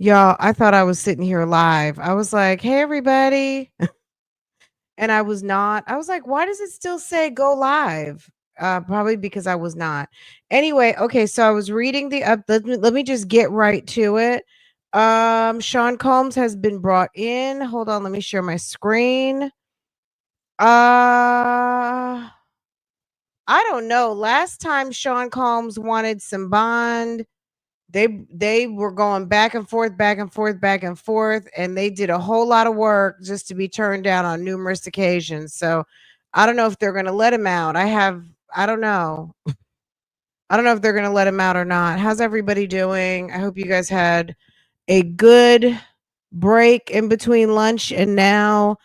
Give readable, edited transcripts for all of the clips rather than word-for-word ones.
Y'all, I thought I was sitting here live. I was like, "Hey, everybody." And I was not. I was like, "Why does it still say go live?" Probably because I was not. Anyway, okay, so I was reading the up. Let me just get right to it. Sean Combs has been brought in. Hold on, let me share my screen. I don't know. Last time Sean Combs wanted some bond, they were going back and forth, back and forth, back and forth, and they did a whole lot of work just to be turned down on numerous occasions. So I don't know if they're going to let him out. I don't know. I don't know if they're going to let him out or not. How's everybody doing? I hope you guys had a good break in between lunch and now.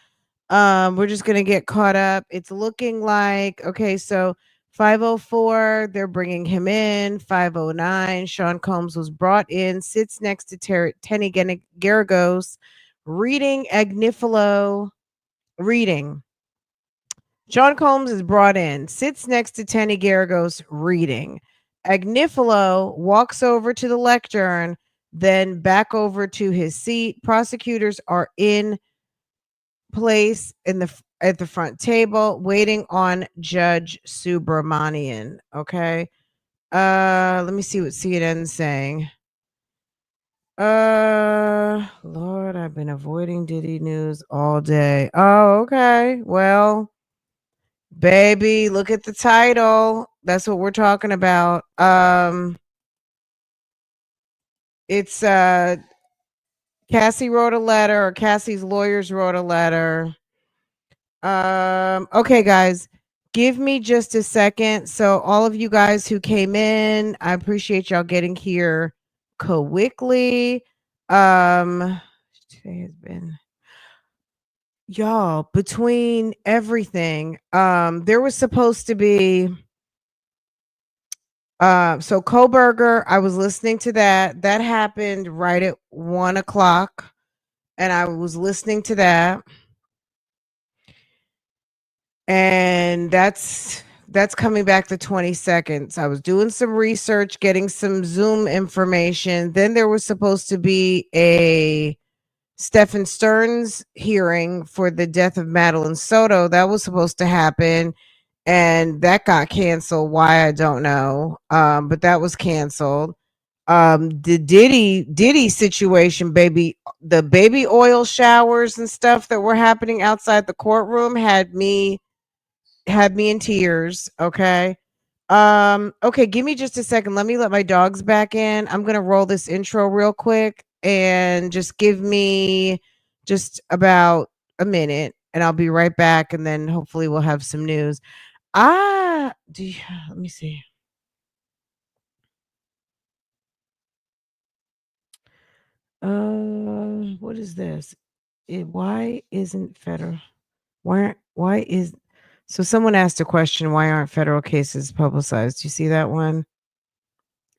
We're just gonna get caught up. It's looking like okay, so 504, they're bringing him in. 509, Sean Combs was brought in, sits next to Tenny Garagos, reading Agnifilo. Reading. Sean Combs is brought in, sits next to Tenny Garagos, reading. Agnifilo walks over to the lectern, then back over to his seat. Prosecutors are in place at the front table waiting on Judge Subramanian. Okay. Let me see what CNN's saying. Lord, I've been avoiding Diddy news all day. Oh, okay. Well, baby, look at the title. That's what we're talking about. It's Cassie wrote a letter, or Cassie's lawyers wrote a letter. Okay, guys, give me just a second. So, all of you guys who came in, I appreciate y'all getting here quickly. Today has been y'all between everything. There was supposed to be so Koberger, I was listening to that. That happened right at 1 o'clock, and I was listening to that. And that's coming back the 22nd. I was doing some research, getting some Zoom information. Then there was supposed to be a Stephen Stearns hearing for the death of Madeline Soto. That was supposed to happen, and that got canceled. Why, I don't know. But that was canceled. The Diddy situation, baby, the baby oil showers and stuff that were happening outside the courtroom had me in tears. Okay. Okay, give me just a second. Let me let my dogs back in. I'm gonna roll this intro real quick and just give me just about a minute and I'll be right back, and then hopefully we'll have some news. Let me see. What is this? Why isn't federal? Why is so someone asked a question, why aren't federal cases publicized? Do you see that one?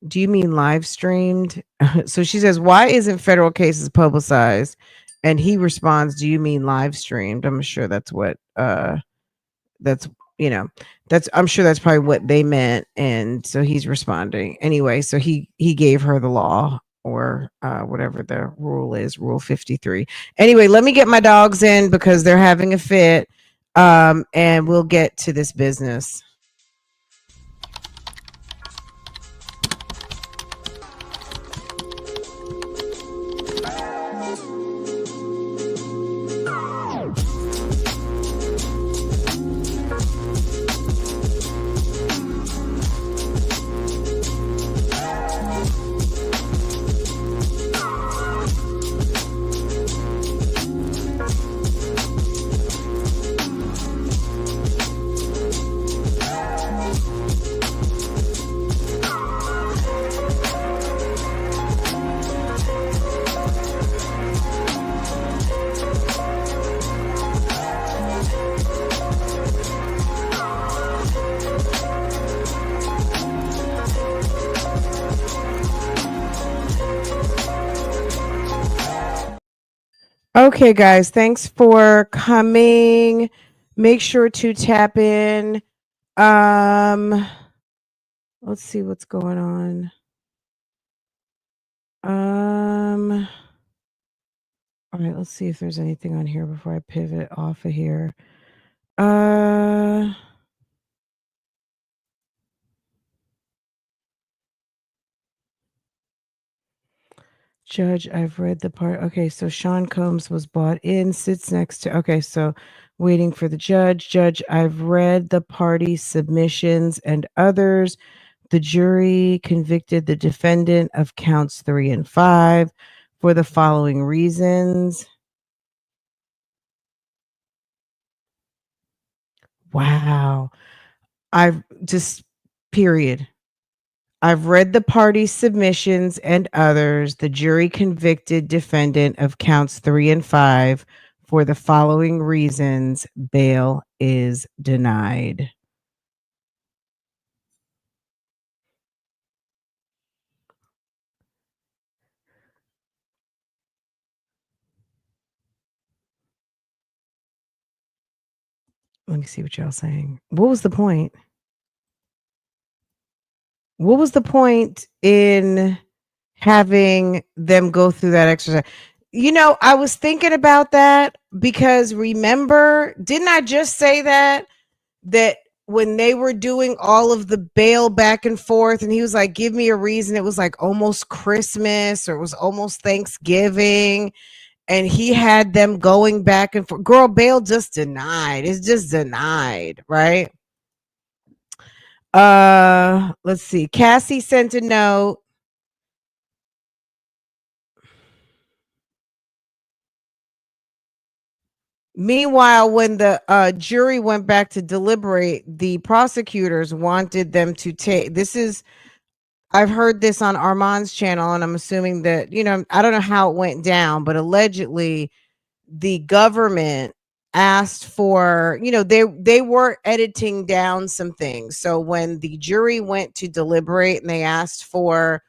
Do you mean live streamed? So she says, why isn't federal cases publicized? And he responds, do you mean live streamed? I'm sure that's what that's you know, that's I'm sure that's probably what they meant. And so he's responding. Anyway, so he gave her the law, or whatever the rule is, rule 53. Anyway, let me get my dogs in because they're having a fit. And we'll get to this business. Okay, guys, thanks for coming. Make sure to tap in. Let's see what's going on. All right, let's see if there's anything on here before I pivot off of here. Uh Judge, I've read the part. Okay, so Sean Combs was bought in, sits next to. Okay, so waiting for the judge. Judge, I've read the party submissions and others. The jury convicted the defendant of counts 3 and 5 for the following reasons. Wow. I've just, period. I've read the party submissions and others. The jury convicted defendant of counts 3 and 5 for the following reasons. Bail is denied. Let me see what y'all saying. What was the point? What was the point in having them go through that exercise? You know, I was thinking about that because remember, didn't I just say that when they were doing all of the bail back and forth and he was like, give me a reason, it was like almost Christmas or it was almost Thanksgiving, and he had them going back and forth. Girl, bail just denied. It's just denied, right? Let's see. Cassie sent a note. Meanwhile, when the jury went back to deliberate, the prosecutors wanted them to take this is I've heard this on Armand's channel, and I'm assuming that, you know, I don't know how it went down, but allegedly the government asked for, you know, they were editing down some things. So when the jury went to deliberate and they asked for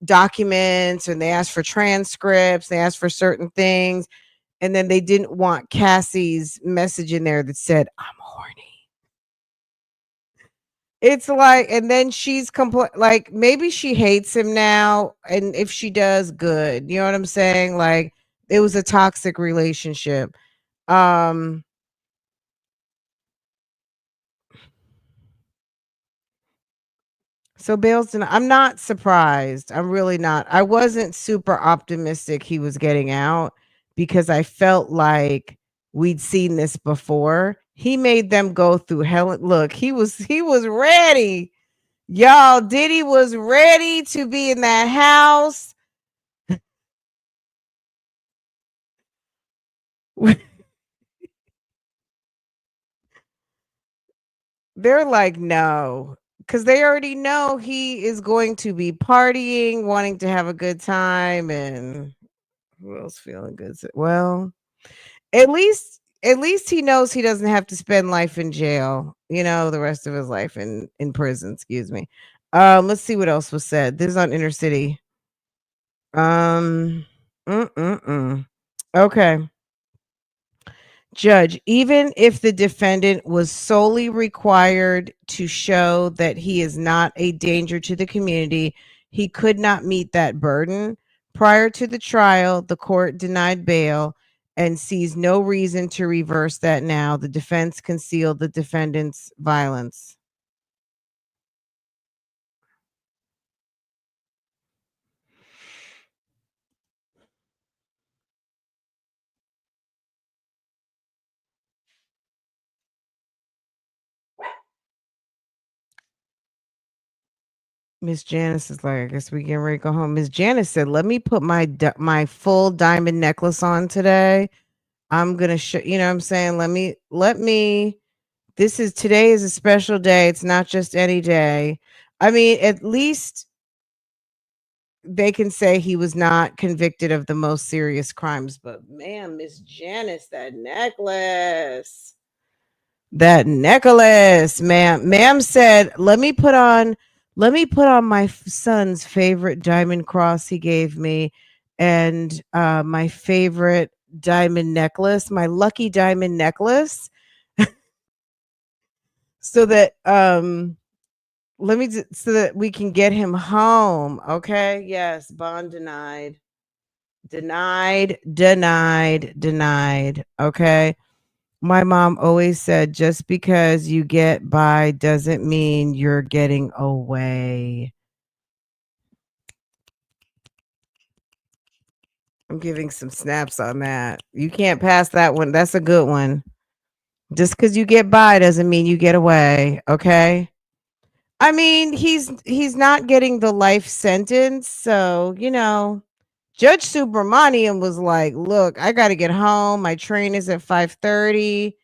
documents and they asked for transcripts, they asked for certain things, and then they didn't want Cassie's message in there that said, I'm horny. It's like, and then she's like, maybe she hates him now. And if she does, good. You know what I'm saying? Like, it was a toxic relationship. Um, so Bale's, I'm not surprised. I'm really not. I wasn't super optimistic he was getting out because I felt like we'd seen this before. He made them go through hell. Look, he was ready. Y'all, Diddy was ready to be in that house. They're like, no, because they already know he is going to be partying, wanting to have a good time, and who else feeling good? Well, at least he knows he doesn't have to spend life in jail. You know, the rest of his life in prison. Excuse me. Let's see what else was said. This is on Inner City. Um, okay. Judge, even if the defendant was solely required to show that he is not a danger to the community, he could not meet that burden. Prior to the trial, the court denied bail and sees no reason to reverse that now. The defense concealed the defendant's violence. Miss Janice is like, I guess we getting ready to go home. Miss Janice said, "Let me put my full diamond necklace on today. I'm gonna show, you know what I'm saying? Let me today is a special day. It's not just any day. I mean, at least they can say he was not convicted of the most serious crimes, but man, Miss Janice, that necklace. That necklace, ma'am said, let me put on my son's favorite diamond cross he gave me and my favorite diamond necklace, my lucky diamond necklace, so that so that we can get him home. Okay? Yes, bond denied. Denied, denied, denied. Okay. My mom always said just because you get by doesn't mean you're getting away. I'm giving some snaps on that. You can't pass that one. That's a good one. Just because you get by doesn't mean you get away. Okay. I mean, he's not getting the life sentence, so Judge Subramanian was like, "Look, I got to get home. My train is at 5:30.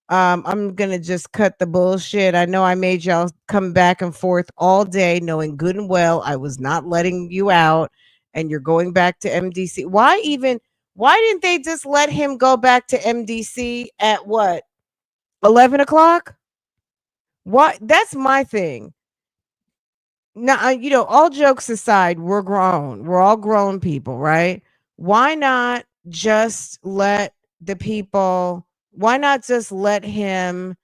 I'm gonna just cut the bullshit. I know I made y'all come back and forth all day, knowing good and well I was not letting you out, and you're going back to MDC. Why didn't they just let him go back to MDC at what 11 o'clock? What? That's my thing. Now, all jokes aside, we're grown. We're all grown people, right? Why not just let the people, why not just let him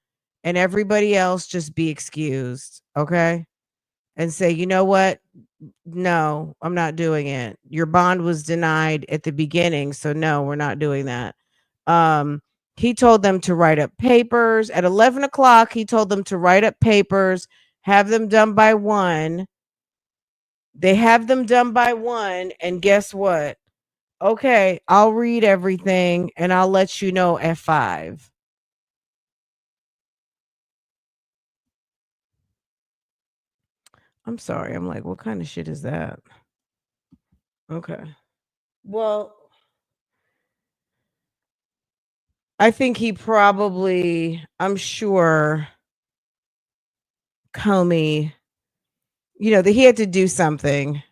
and everybody else just be excused, okay? And say, you know what? No, I'm not doing it. Your bond was denied at the beginning, so no, we're not doing that. Um, he told them to write up papers at 11 o'clock. He told them to write up papers, have them done by 1. They have them done by 1, and guess what? Okay, I'll read everything and I'll let you know at 5. I'm sorry. I'm like, what kind of shit is that? Okay. Well, I think I'm sure Comey, that he had to do something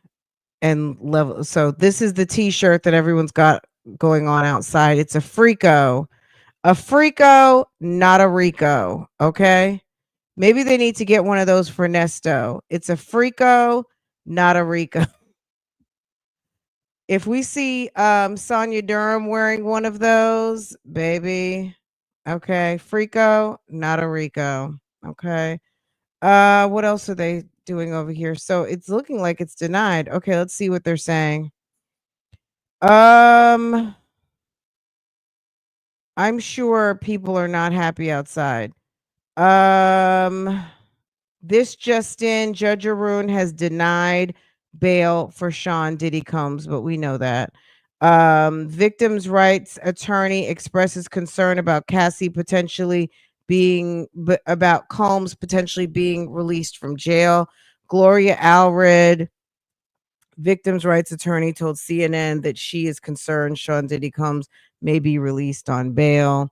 and level. So this is the t-shirt that everyone's got going on outside. It's a Frico. A Frico, not a Rico. Okay. Maybe they need to get one of those for Nesto. It's a Frico, not a Rico. If we see Sonia Durham wearing one of those, baby. Okay. Frico, not a Rico. Okay. What else are they doing over here? So it's looking like it's denied. Okay, let's see what they're saying. I'm sure people are not happy outside. This just in, Judge Arun has denied bail for Sean Diddy Combs, but we know that. Victims' rights attorney expresses concern about about Combs potentially being released from jail. Gloria Allred, victims' rights attorney, told CNN that she is concerned Sean Diddy Combs may be released on bail.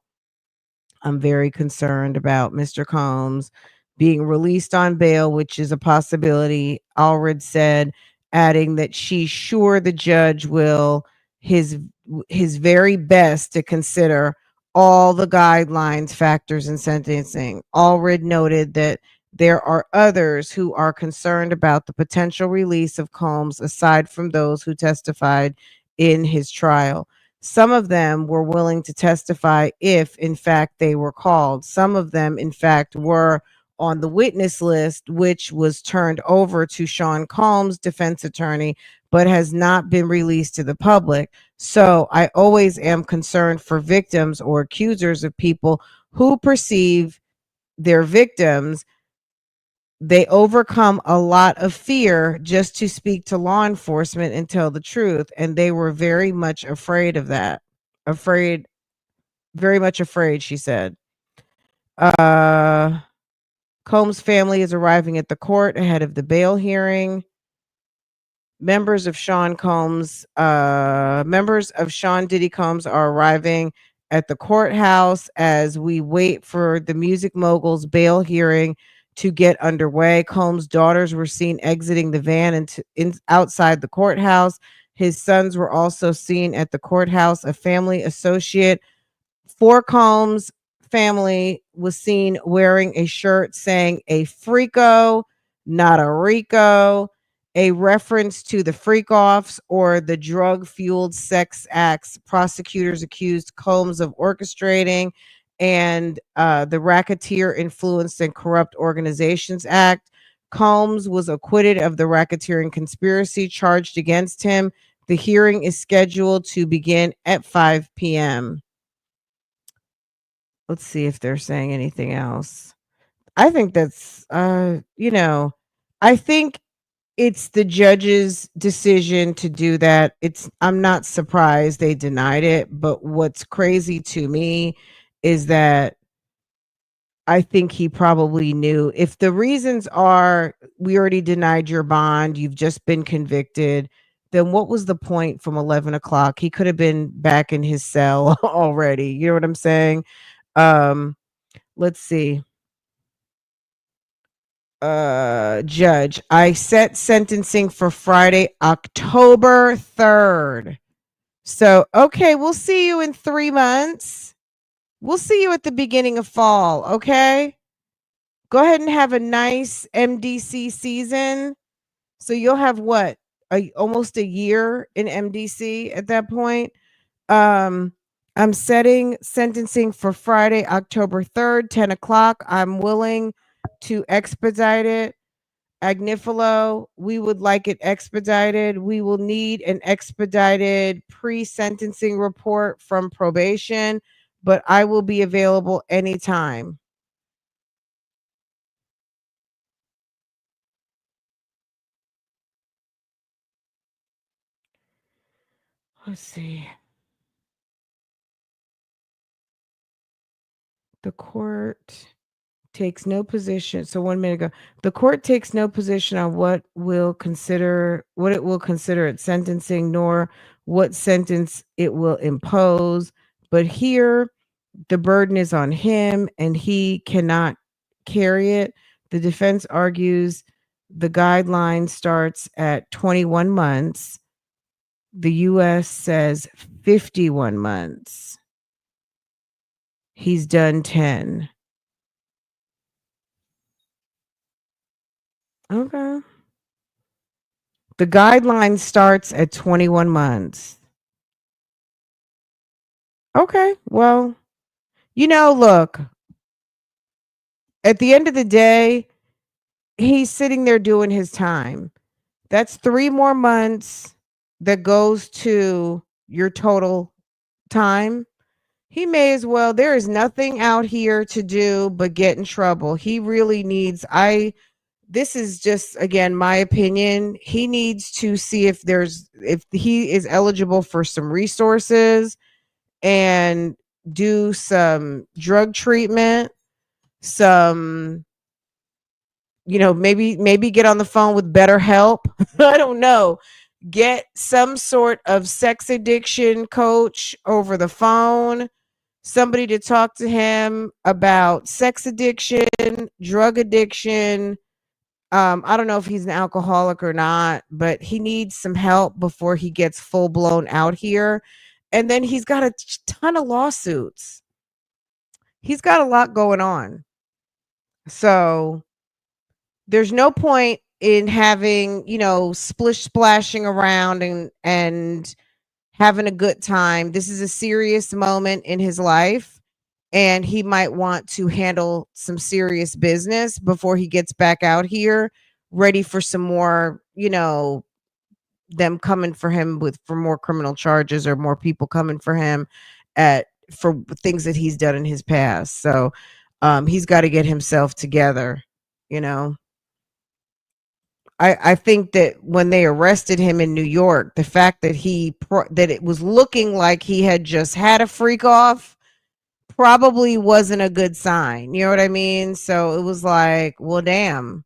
I'm very concerned about Mr. Combs being released on bail, which is a possibility, Allred said, adding that she's sure the judge will his his very best to consider all the guidelines, factors, and sentencing. Allred noted that there are others who are concerned about the potential release of Combs aside from those who testified in his trial. Some of them were willing to testify if, in fact, they were called. Some of them, in fact, were on the witness list, which was turned over to Sean Combs' defense attorney, but has not been released to the public. So I always am concerned for victims or accusers of people who perceive their victims. They overcome a lot of fear just to speak to law enforcement and tell the truth. And they were very much afraid of that. Afraid, very much afraid, she said. Combs' family is arriving at the court ahead of the bail hearing. Members of Sean Diddy Combs are arriving at the courthouse as we wait for the music mogul's bail hearing to get underway. Combs' daughters were seen exiting the van outside the courthouse. His sons were also seen at the courthouse. A family associate for Combs' family was seen wearing a shirt saying a Frico, not a Rico, a reference to the freak offs or the drug fueled sex acts prosecutors accused Combs of orchestrating, and the Racketeer Influenced and Corrupt Organizations Act. Combs was acquitted of the racketeering conspiracy charged against him The hearing is scheduled to begin at 5 p.m. Let's see if they're saying anything else. I think that's, I think it's the judge's decision to do that. I'm not surprised they denied it, but what's crazy to me is that I think he probably knew if the reasons are we already denied your bond, you've just been convicted, then what was the point from 11 o'clock? He could have been back in his cell already. You know what I'm saying? Um, let's see. Judge, I set sentencing for Friday, October 3rd. So, okay, we'll see you in 3 months. We'll see you at the beginning of fall, okay? Go ahead and have a nice MDC season. So you'll have what? Almost a year in MDC at that point. Um, I'm setting sentencing for Friday, October 3rd, 10 o'clock. I'm willing to expedite it. Agnifilo, we would like it expedited. We will need an expedited pre-sentencing report from probation, but I will be available anytime. Let's see. The court takes no position. So 1 minute ago, the court takes no position on what it will consider at sentencing, nor what sentence it will impose. But here, the burden is on him, and he cannot carry it. The defense argues the guideline starts at 21 months. The U.S. says 51 months. He's done 10. Okay. The guideline starts at 21 months. Okay. Well, look, at the end of the day, he's sitting there doing his time. That's 3 more months that goes to your total time. He may as well, there is nothing out here to do but get in trouble. He really needs, this is just again my opinion. He needs to see if he is eligible for some resources and do some drug treatment, some maybe get on the phone with BetterHelp. I don't know. Get some sort of sex addiction coach over the phone, somebody to talk to him about sex addiction, drug addiction. I don't know if he's an alcoholic or not, but he needs some help before he gets full blown out here. And then he's got a ton of lawsuits. He's got a lot going on. So there's no point in having, splish splashing around and having a good time. This is a serious moment in his life, and he might want to handle some serious business before he gets back out here ready for some more, them coming for him for more criminal charges, or more people coming for him for things that he's done in his past. So he's got to get himself together, you know. I think that when they arrested him in New York, the fact that that it was looking like he had just had a freak off probably wasn't a good sign. You know what I mean? So it was like, well, damn,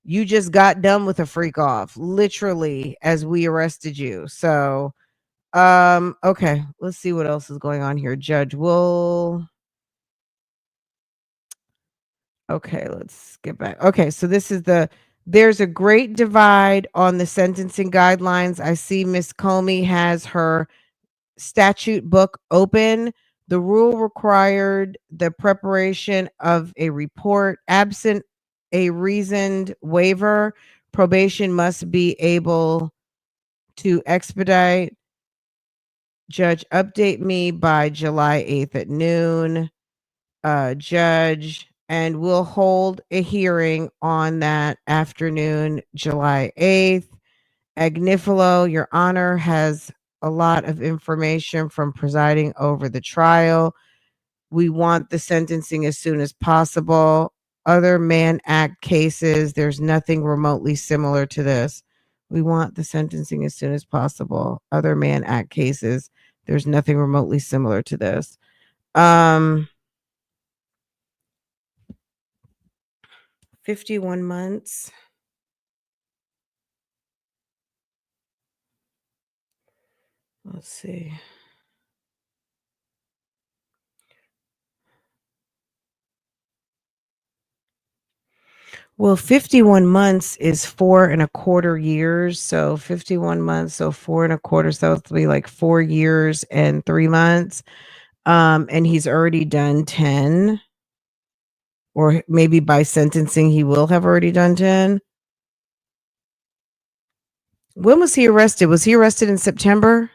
you just got done with a freak off, literally, as we arrested you. So, okay, let's see what else is going on here. Judge will. Okay, let's get back. Okay, so there's a great divide on the sentencing guidelines. I see Miss Comey has her statute book open. The rule required the preparation of a report. Absent a reasoned waiver, probation must be able to expedite. Judge, update me by July 8th at noon. Judge, and we'll hold a hearing on that afternoon, July 8th. Agnifilo, Your Honor, has a lot of information from presiding over the trial. We want the sentencing as soon as possible. Other Mann Act cases, there's nothing remotely similar to this. We want the sentencing as soon as possible. Other Mann Act cases, there's nothing remotely similar to this. 51 months. Let's see. Well, 51 months is 4.25 years. So 51 months, so 4.25. So it'll be like 4 years and 3 months. And he's already done 10. Or maybe by sentencing, he will have already done 10. When was he arrested? Was he arrested in September?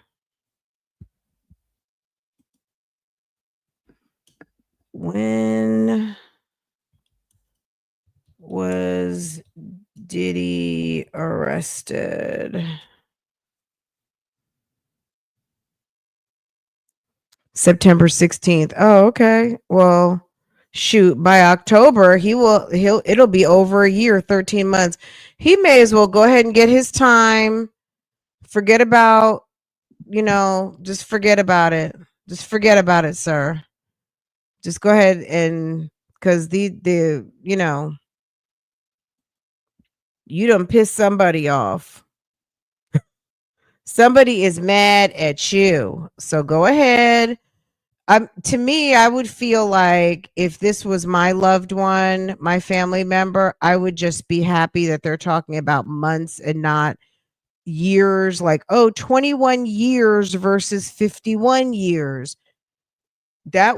When was Diddy arrested? September 16th. Oh, okay. Well, shoot, by October, it'll be over a year, 13 months. He may as well go ahead and get his time. Forget about, just forget about it. Just forget about it, sir. Just go ahead and because you done piss somebody off. Somebody is mad at you. So go ahead. To me, I would feel like if this was my loved one, my family member, I would just be happy that they're talking about months and not years, like, 21 years versus 51 years. That's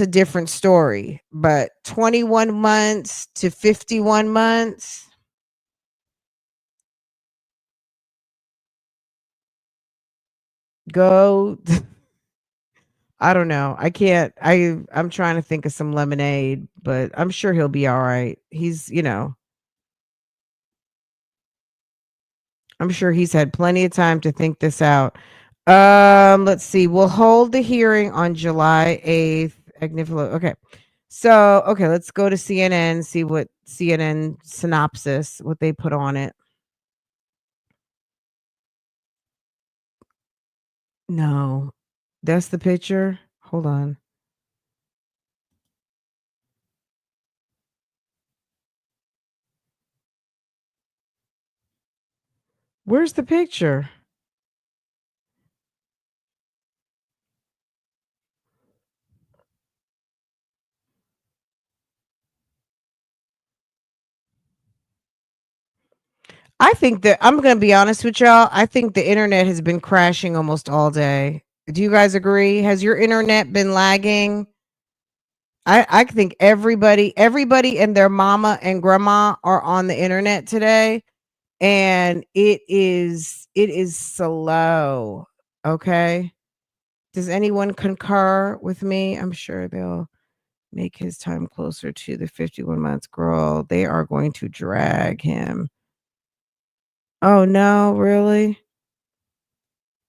a different story. But 21 months to 51 months. Go. I don't know. I'm trying to think of some lemonade, but I'm sure he'll be all right. I'm sure he's had plenty of time to think this out. Let's see. We'll hold the hearing on July 8th. Okay. So, okay, let's go to CNN, see what CNN synopsis, what they put on it. No. That's the picture. Hold on. Where's the picture? I think that I'm going to be honest with y'all. I think the internet has been crashing almost all day. Do you guys agree? Has your internet been lagging? I think everybody and their mama and grandma are on the internet today, and it is slow. Okay. Does anyone concur with me? I'm sure they'll make his time closer to the 51 months. Girl, they are going to drag him. Oh no, really?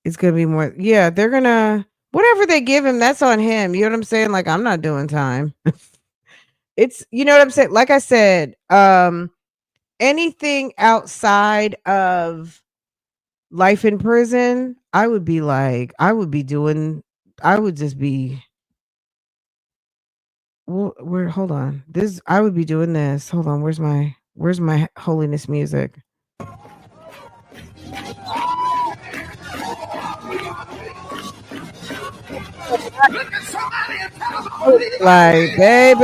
It's gonna be more. Yeah, they're gonna whatever they give him, that's on him. You know what I'm saying? Like, I'm not doing time. It's you know what I'm saying? Like I said, anything outside of life in prison, I would just be hold on. I would be doing this. Hold on, where's my holiness music? Like, baby.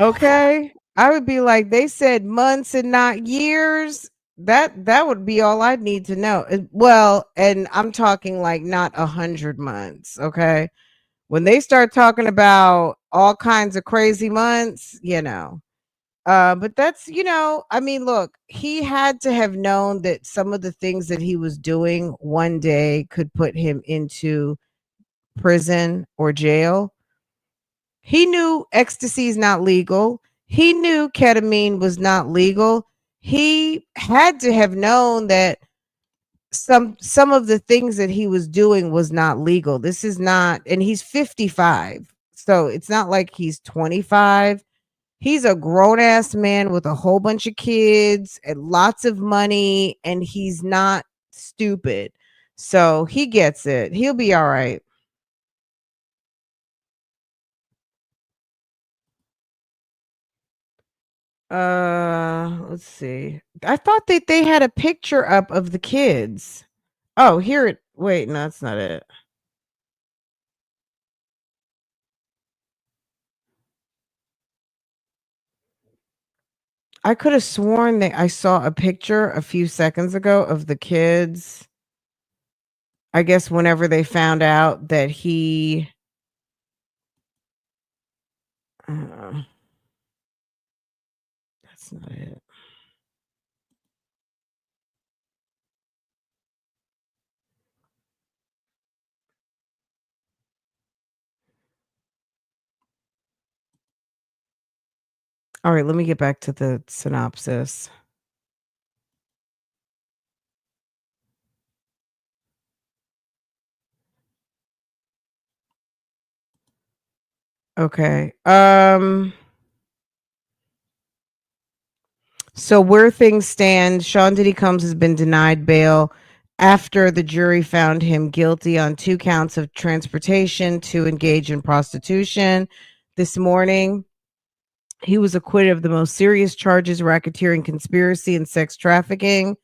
Okay. I would be like, they said months and not years. That would be all I'd need to know. Well, and I'm talking like not 100 months. Okay. When they start talking about all kinds of crazy months, but that's, I mean, look, he had to have known that some of the things that he was doing one day could put him into prison or jail. He knew ecstasy is not legal. He knew ketamine was not legal. He had to have known that some of the things that he was doing was not legal. This is not, and he's 55. So it's not like he's 25. He's a grown ass man with a whole bunch of kids and lots of money, and he's not stupid. So he gets it. He'll be all right. Let's see. I thought that they had a picture up of the kids. Oh, here it. Wait, no, that's not it. I could have sworn that I saw a picture a few seconds ago of the kids. I guess whenever they found out that he that's not it. All right, let me get back to the synopsis. Okay. So where things stand, Sean Diddy Combs has been denied bail after the jury found him guilty on 2 counts of transportation to engage in prostitution. This morning, he was acquitted of the most serious charges: racketeering, conspiracy, and sex trafficking.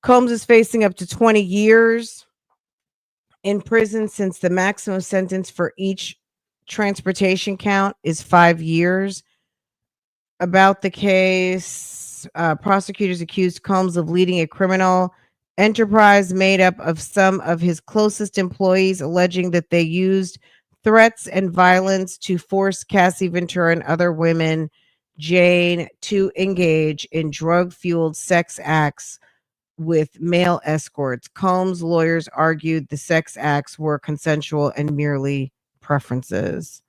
Combs is facing up to 20 years in prison, since the maximum sentence for each transportation count is 5 years. About the case, prosecutors accused Combs of leading a criminal enterprise made up of some of his closest employees, alleging that they used threats and violence to force Cassie Ventura and other women, Jane, to engage in drug-fueled sex acts with male escorts. Combs' lawyers argued the sex acts were consensual and merely preferences.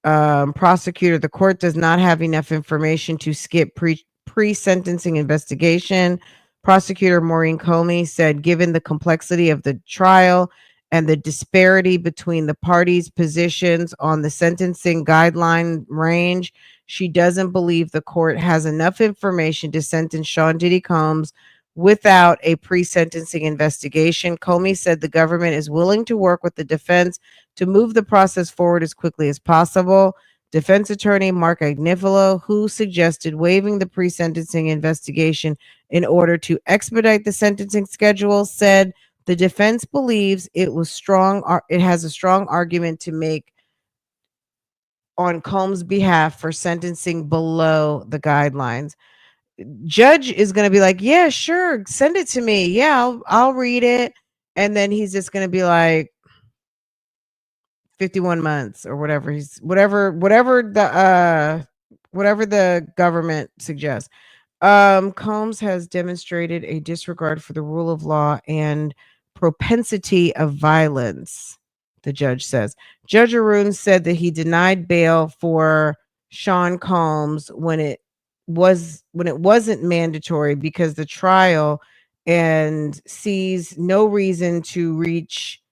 Prosecutor, the court does not have enough information to skip pre-sentencing investigation. Prosecutor Maureen Comey said, given the complexity of the trial and the disparity between the parties' positions on the sentencing guideline range, she doesn't believe the court has enough information to sentence Sean Diddy Combs without a pre-sentencing investigation. Comey said the government is willing to work with the defense to move the process forward as quickly as possible. Defense attorney Mark Agnifilo, who suggested waiving the pre-sentencing investigation in order to expedite the sentencing schedule, said the defense believes it has a strong argument to make on Combs' behalf for sentencing below the guidelines. Judge is going to be like, yeah, sure, send it to me. Yeah, I'll read it. And then he's just going to be like, 51 months or whatever whatever the government suggests. Combs has demonstrated a disregard for the rule of law and propensity of violence, the judge says. Judge Arun said that he denied bail for Sean Combs when it wasn't mandatory because the trial, and sees no reason to reach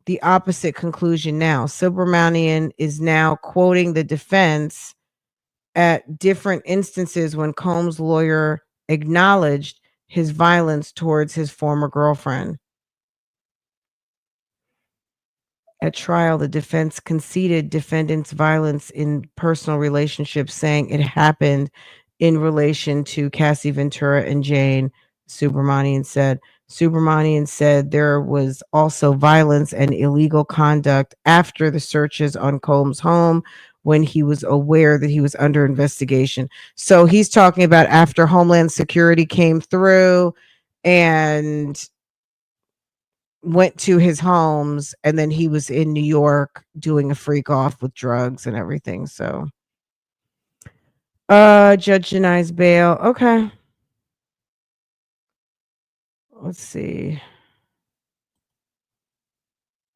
the opposite conclusion now. Subramanian is now quoting the defense at different instances when Combs' lawyer acknowledged his violence towards his former girlfriend. At trial, the defense conceded defendant's violence in personal relationships, saying it happened in relation to Cassie Ventura and Jane. Subramanian said there was also violence and illegal conduct after the searches on Combs' home when he was aware that he was under investigation. So he's talking about after Homeland Security came through and went to his homes, and then he was in New York doing a freak off with drugs and everything. So judge denies bail. Okay. Let's see.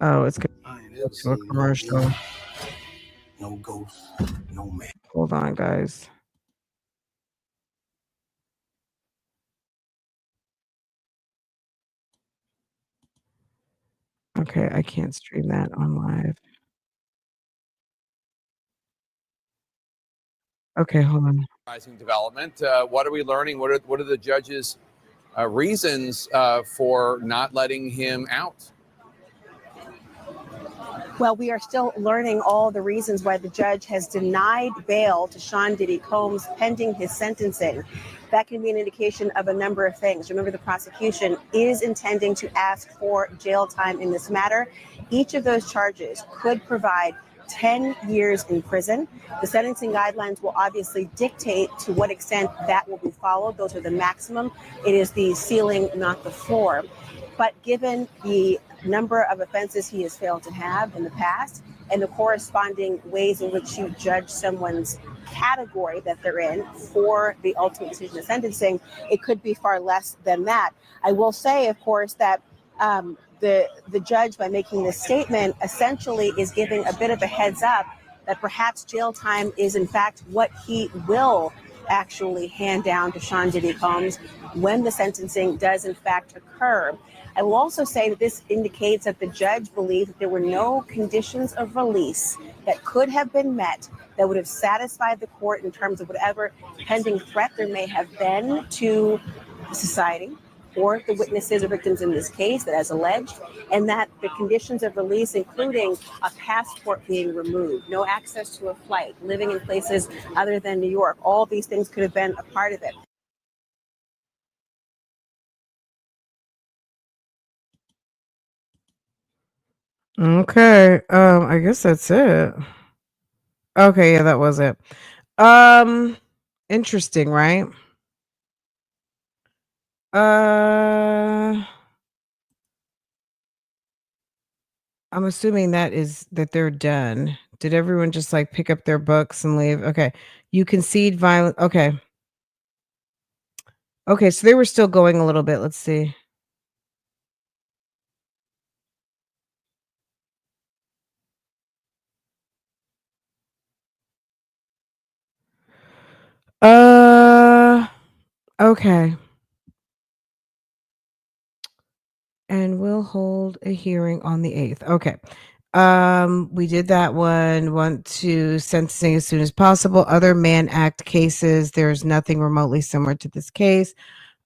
Oh, it's going to a commercial. No ghost, no man. Hold on, guys. Okay, I can't stream that on live. Okay, hold on. Development. What are we learning? What are the judge's reasons for not letting him out? Well, we are still learning all the reasons why the judge has denied bail to Sean Diddy Combs pending his sentencing. That can be an indication of a number of things. Remember, the prosecution is intending to ask for jail time in this matter. Each of those charges could provide 10 years in prison. The sentencing guidelines will obviously dictate to what extent that will be followed. Those are the maximum. It is the ceiling, not the floor. But given the number of offenses he has failed to have in the past and the corresponding ways in which you judge someone's category that they're in for the ultimate decision of sentencing, it could be far less than that. I will say, of course, that the judge, by making this statement, essentially is giving a bit of a heads up that perhaps jail time is in fact what he will actually hand down to Sean Diddy Combs when the sentencing does in fact occur. I will also say that this indicates that the judge believed that there were no conditions of release that could have been met that would have satisfied the court in terms of whatever pending threat there may have been to society or the witnesses or victims in this case that as alleged, and that the conditions of release, including a passport being removed, no access to a flight, living in places other than New York, all these things could have been a part of it. Okay. I guess that's it. Okay, yeah, that was it. Interesting, right? I'm assuming that they're done. Did everyone just like pick up their books and leave? Okay. You concede violent. Okay. Okay, so they were still going a little bit. Let's see. Okay. And we'll hold a hearing on the 8th. Okay. We did that one. Want to sentencing as soon as possible. Other Mann Act cases, there's nothing remotely similar to this case.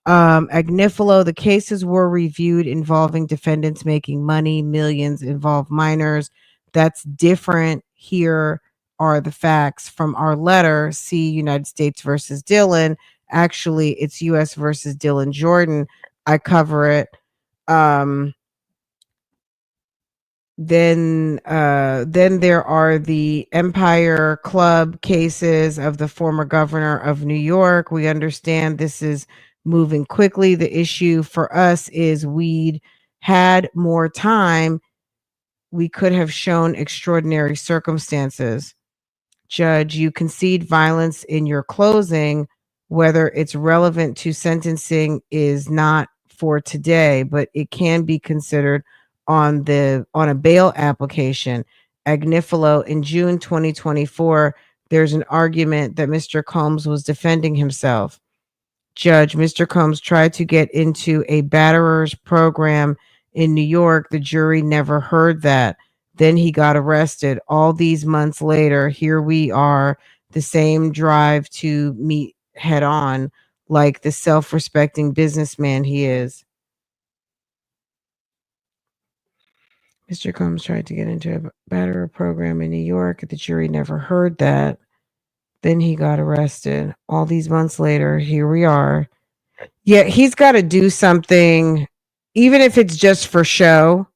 Agnifilo, the cases were reviewed involving defendants making money, millions involve minors. That's different. Here are the facts from our letter. See United States versus Dillon. Actually, it's US versus Dillon Jordan. I cover it. Then there are the Empire Club cases of the former governor of New York. We understand this is moving quickly. The issue for us is we'd had more time. We could have shown extraordinary circumstances. Judge, you concede violence in your closing. Whether it's relevant to sentencing is not for today, but it can be considered on a bail application. Agnifilo, in June 2024, there's an argument that Mr. Combs was defending himself. Judge, Mr. Combs tried to get into a batterers program in New York. The jury never heard that. Then he got arrested. All these months later, here we are, the same drive to meet head on, like the self-respecting businessman he is. Mr. Combs tried to get into a batterer program in New York. The jury never heard that. Then he got arrested. All these months later, here we are. Yeah, he's got to do something, even if it's just for show.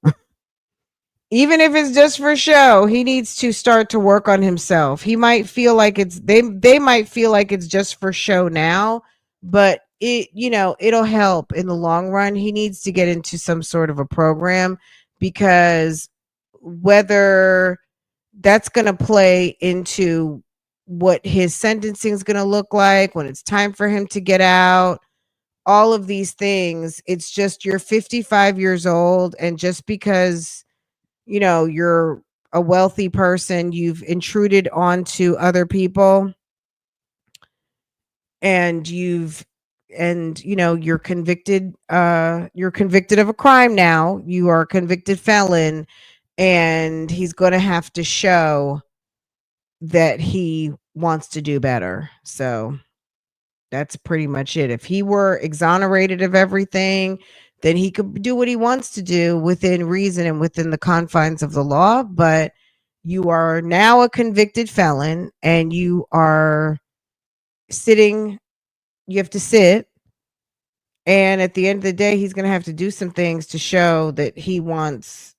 Even if it's just for show, he needs to start to work on himself. He might feel like they might feel like it's just for show now, but it'll help in the long run. He needs to get into some sort of a program, because whether that's going to play into what his sentencing is going to look like when it's time for him to get out, all of these things, it's just you're 55 years old, and just because you're a wealthy person, you've intruded onto other people, and you're convicted of a crime now. You are a convicted felon, and he's going to have to show that he wants to do better. So that's pretty much it. If he were exonerated of everything, then he could do what he wants to do within reason and within the confines of the law. But you are now a convicted felon, and you have to sit. And at the end of the day, he's going to have to do some things to show that he wants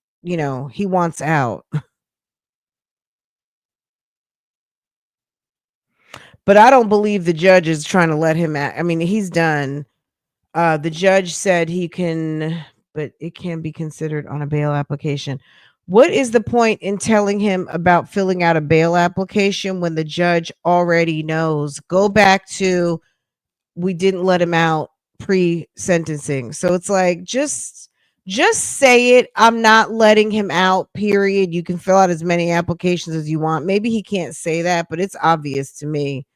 out. But I don't believe the judge is trying to let him out. I mean, he's done. The judge said he can, but it can be considered on a bail application. What is the point in telling him about filling out a bail application when the judge already knows? Go back to, we didn't let him out pre-sentencing. So it's like, just say it. I'm not letting him out, period. You can fill out as many applications as you want. Maybe he can't say that, but it's obvious to me.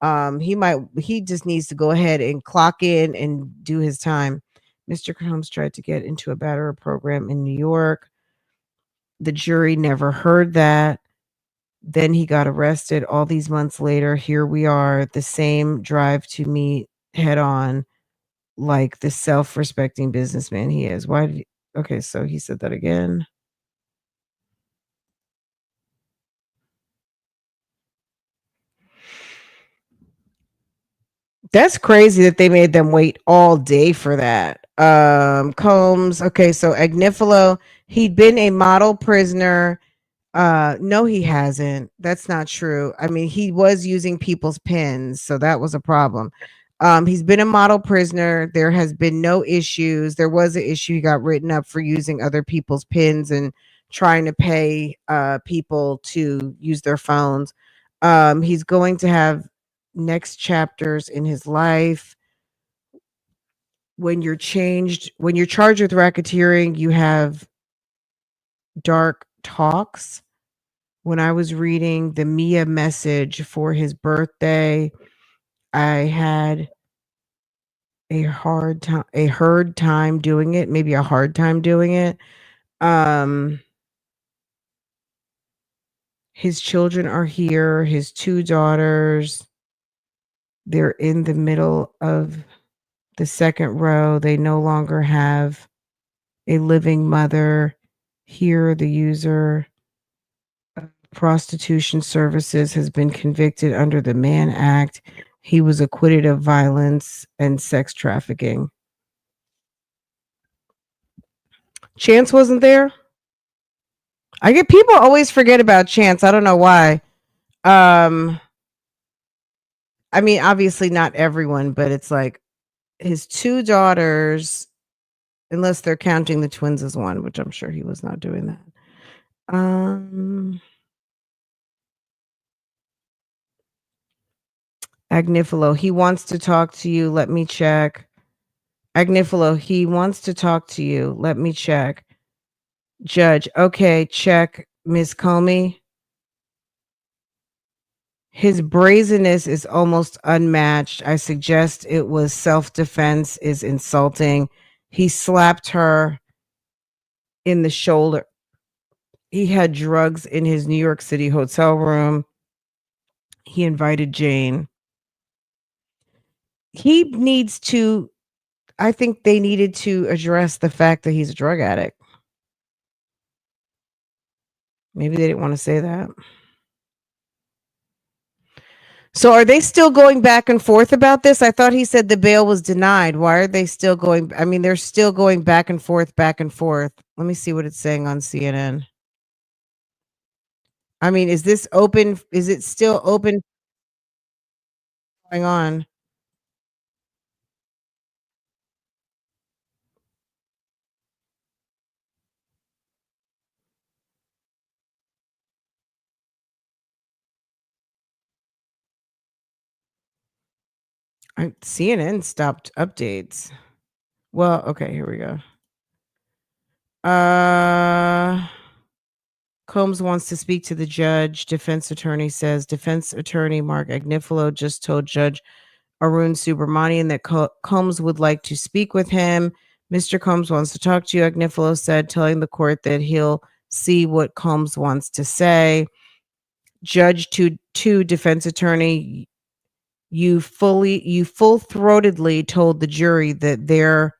He just needs to go ahead and clock in and do his time. Mr. Combs tried to get into a batterer program in New York. The jury never heard that. Then he got arrested all these months later. Here we are, the same drive to meet head on, like the self-respecting businessman he is. Okay, so he said that again. That's crazy that they made them wait all day for that. Combs. Okay, so Agnifilo, he'd been a model prisoner. No, he hasn't. That's not true. I mean, he was using people's pins, so that was a problem. He's been a model prisoner. There has been no issues. There was an issue. He got written up for using other people's pins and trying to pay people to use their phones. He's going to have next chapters in his life. When you're charged with racketeering, you have dark talks. When I was reading the Mia message for his birthday, I had a hard time doing it, maybe a hard time doing it. His children are here, his 2 daughters. They're in the middle of the second row. They no longer have a living mother. Here, the user of prostitution services has been convicted under the Mann Act. He was acquitted of violence and sex trafficking. Chance wasn't there? People always forget about Chance. I don't know why. I mean, obviously not everyone, but it's like his 2 daughters, unless they're counting the twins as one, which I'm sure he was not doing that. Agnifilo, he wants to talk to you. Let me check. Agnifilo, he wants to talk to you. Let me check. Judge, okay, check. Ms. Comey. His brazenness is almost unmatched. I suggest it was self-defense is insulting. He slapped her in the shoulder. He had drugs in his New York City hotel room. He invited Jane. I think they needed to address the fact that he's a drug addict. Maybe they didn't want to say that. So are they still going back and forth about this? I thought he said the bail was denied. Why are they still going? I mean, they're still going back and forth, back and forth. Let me see what it's saying on CNN. I mean, is this open? Is it still open? Going on? CNN stopped updates. Well, okay, here we go. Combs wants to speak to the judge. Defense attorney says. Defense attorney Mark Agnifilo just told Judge Arun Subramanian that Combs would like to speak with him. Mr. Combs wants to talk to you, Agnifilo said, telling the court that he'll see what Combs wants to say. Judge to defense attorney, you full-throatedly told the jury that there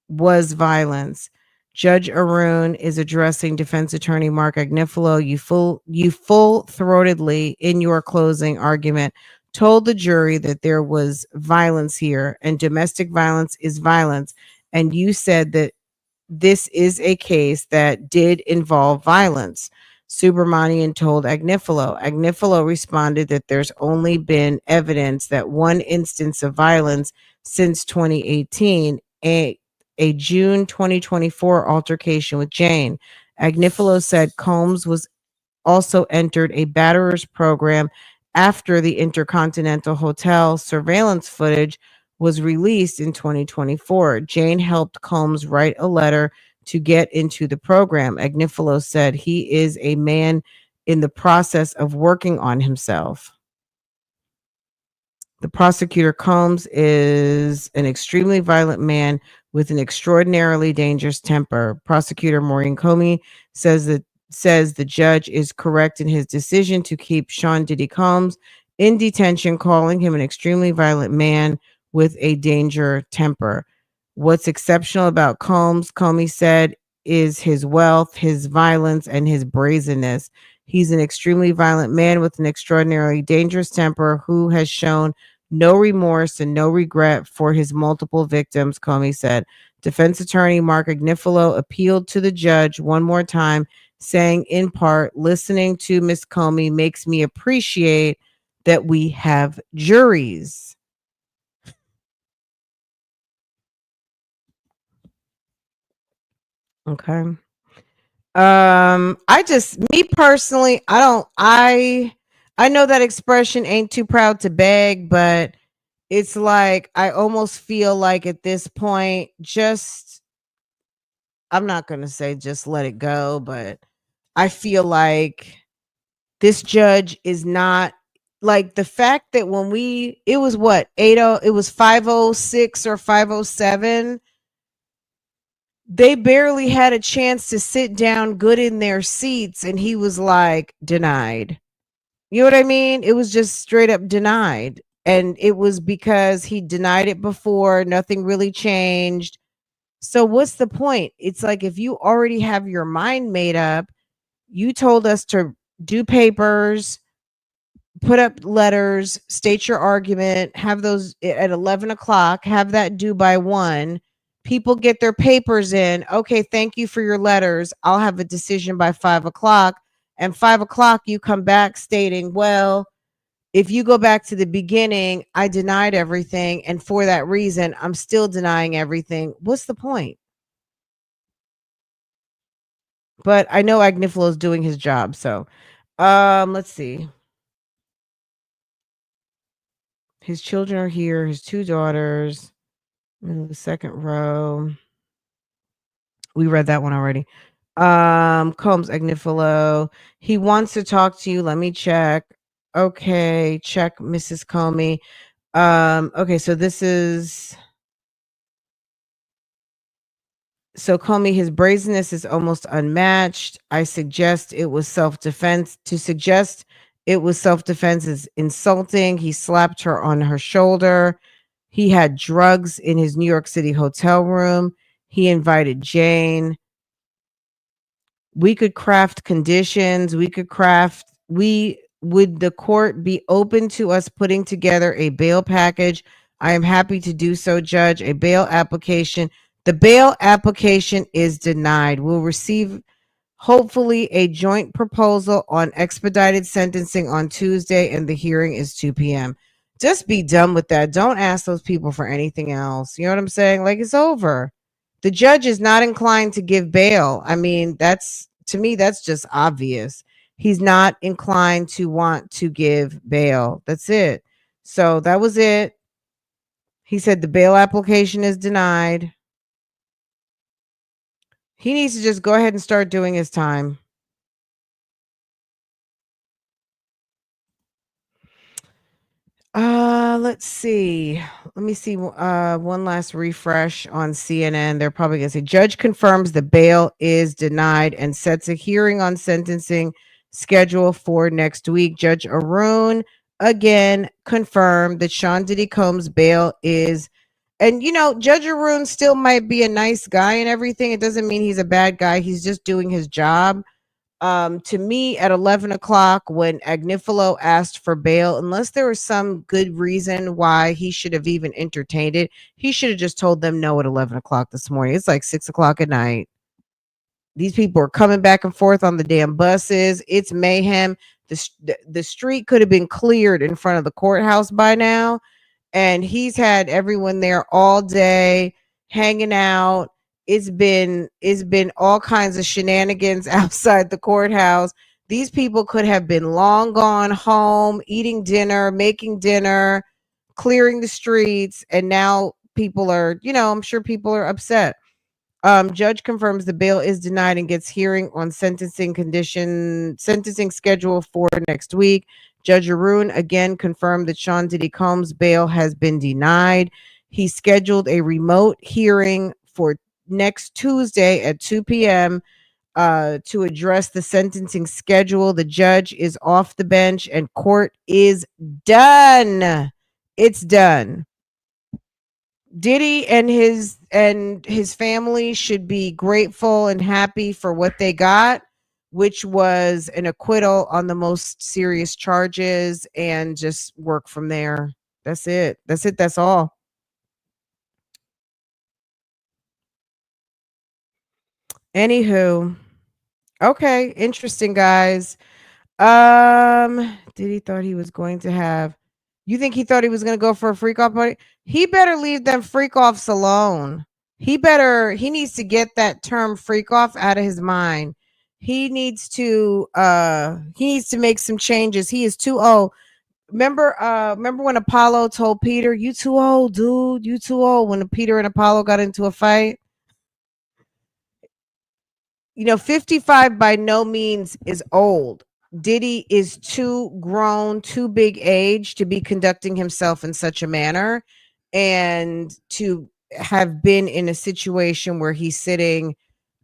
was violence. Judge Arun is addressing defense attorney Mark Agnifilo. You full-throatedly in your closing argument told the jury that there was violence here and domestic violence is violence. And you said that this is a case that did involve violence. Subramanian told Agnifilo. Agnifilo responded that there's only been evidence that one instance of violence since 2018, a June 2024 altercation with Jane. Agnifilo said Combs was also entered a batterers program after the Intercontinental Hotel surveillance footage was released in 2024. Jane helped Combs write a letter to get into the program. Agnifilo said he is a man in the process of working on himself. The prosecutor Combs is an extremely violent man with an extraordinarily dangerous temper. Prosecutor Maureen Comey says the judge is correct in his decision to keep Sean Diddy Combs in detention, calling him an extremely violent man with a danger temper. What's exceptional about Combs, Comey said, is his wealth, his violence, and his brazenness. He's an extremely violent man with an extraordinarily dangerous temper who has shown no remorse and no regret for his multiple victims, Comey said. Defense attorney Mark Agnifilo appealed to the judge one more time, saying in part, listening to Ms. Comey makes me appreciate that we have juries. Okay. Me personally, I know that expression ain't too proud to beg, but it's like I almost feel like at this point, I'm not going to say just let it go, but I feel like this judge is not like the fact that it was what, 80, it was 506 or 507. They barely had a chance to sit down good in their seats, and he was like, denied. You know what I mean? It was just straight up denied. And it was because he denied it before, nothing really changed. So what's the point? It's like if you already have your mind made up, you told us to do papers, put up letters, state your argument, have those at 11 o'clock, have that due by 1. People get their papers in. Okay, thank you for your letters. I'll have a decision by 5 o'clock. And 5 o'clock, you come back stating, well, if you go back to the beginning, I denied everything. And for that reason, I'm still denying everything. What's the point? But I know Agnifilo is doing his job. So let's see. His children are here, his 2 daughters in the second row. We read that one already. Combs Agnifilo. He wants to talk to you. Let me check. Okay, check Mrs. Comey. Okay, so this is Comey, his brazenness is almost unmatched. I suggest it was self-defense. To suggest it was self-defense is insulting. He slapped her on her shoulder. He had drugs in his New York City hotel room. He invited Jane. We could craft conditions. Would the court be open to us putting together a bail package? I am happy to do so, Judge. A bail application. The bail application is denied. We'll receive, hopefully, a joint proposal on expedited sentencing on Tuesday, and the hearing is 2 p.m. Just be done with that. Don't ask those people for anything else. You know what I'm saying? Like, it's over. The judge is not inclined to give bail. I mean, to me, that's just obvious. He's not inclined to want to give bail. That's it. So that was it. He said the bail application is denied. He needs to just go ahead and start doing his time. Let's see. Let me see. One last refresh on CNN. They're probably going to say judge confirms the bail is denied and sets a hearing on sentencing schedule for next week. Judge Arun again confirmed that Sean Diddy Combs' bail is, and Judge Arun still might be a nice guy and everything. It doesn't mean he's a bad guy. He's just doing his job. To me at 11 o'clock when Agnifilo asked for bail, unless there was some good reason why he should have even entertained it, he should have just told them no at 11 o'clock this morning. It's like 6 o'clock at night. These people are coming back and forth on the damn buses. It's mayhem. The street could have been cleared in front of the courthouse by now, and he's had everyone there all day hanging out. It's been all kinds of shenanigans outside the courthouse. These people could have been long gone home, eating dinner, making dinner, clearing the streets, and now people are, I'm sure people are upset. Judge confirms the bail is denied and gets hearing on sentencing schedule for next week. Judge Arun again confirmed that Sean Diddy Combs' bail has been denied. He scheduled a remote hearing for next Tuesday at 2 p.m. To address the sentencing schedule. The judge is off the bench and court is done. It's done. Diddy and his family should be grateful and happy for what they got, which was an acquittal on the most serious charges, and just work from there. That's it. That's it. That's all. Anywho, okay, interesting, guys. Diddy thought he was going to have. You think he thought he was going to go for a freak off party? He better leave them freak offs alone. He needs to get that term freak off out of his mind. He needs to make some changes. He is too old. Remember when Apollo told Peter, "You too old, dude. You too old." When Peter and Apollo got into a fight, 55 by no means is old. Diddy is too grown, too big age to be conducting himself in such a manner, and to have been in a situation where he's sitting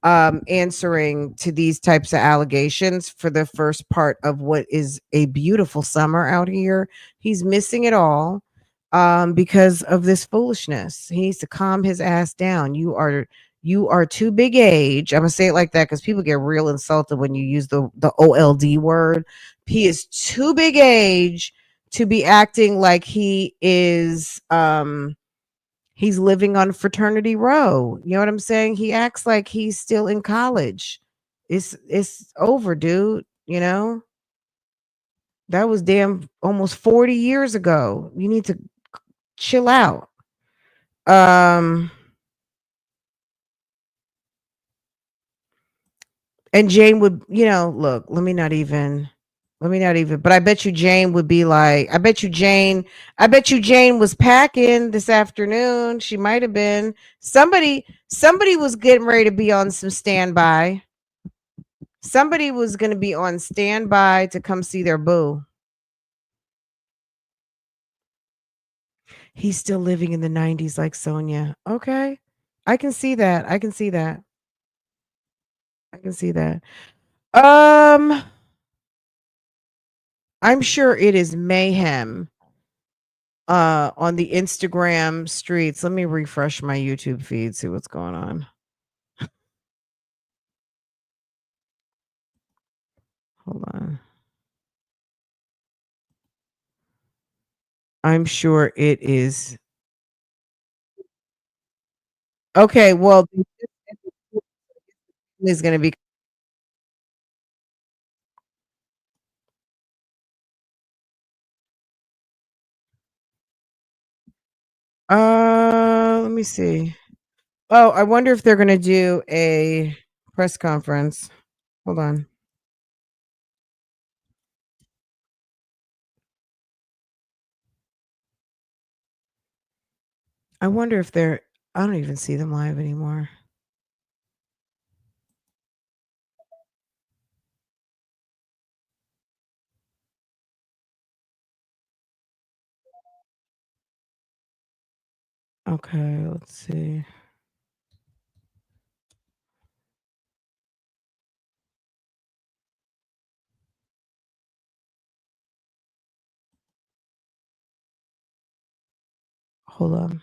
answering to these types of allegations for the first part of what is a beautiful summer out here. He's missing it all because of this foolishness. He needs to calm his ass down. You are too big age. I'm gonna say it like that because people get real insulted when you use the OLD word. He is too big age to be acting like he's living on fraternity row. You know what I'm saying? He acts like he's still in college. It's over, dude. That was damn almost 40 years ago. You need to chill out. And Jane would, look, but I bet you Jane would be like, I bet you Jane was packing this afternoon. She might have been. Somebody was getting ready to be on some standby. Somebody was going to be on standby to come see their boo. He's still living in the 90s like Sonia. Okay. I can see that. I'm sure it is mayhem on the Instagram streets. Let me refresh my YouTube feed, see what's going on. Hold on. I'm sure it is. Okay, well, is going to be. Let me see. Oh, I wonder if they're going to do a press conference. Hold on. I wonder if they're. I don't even see them live anymore. Okay, let's see. Hold on.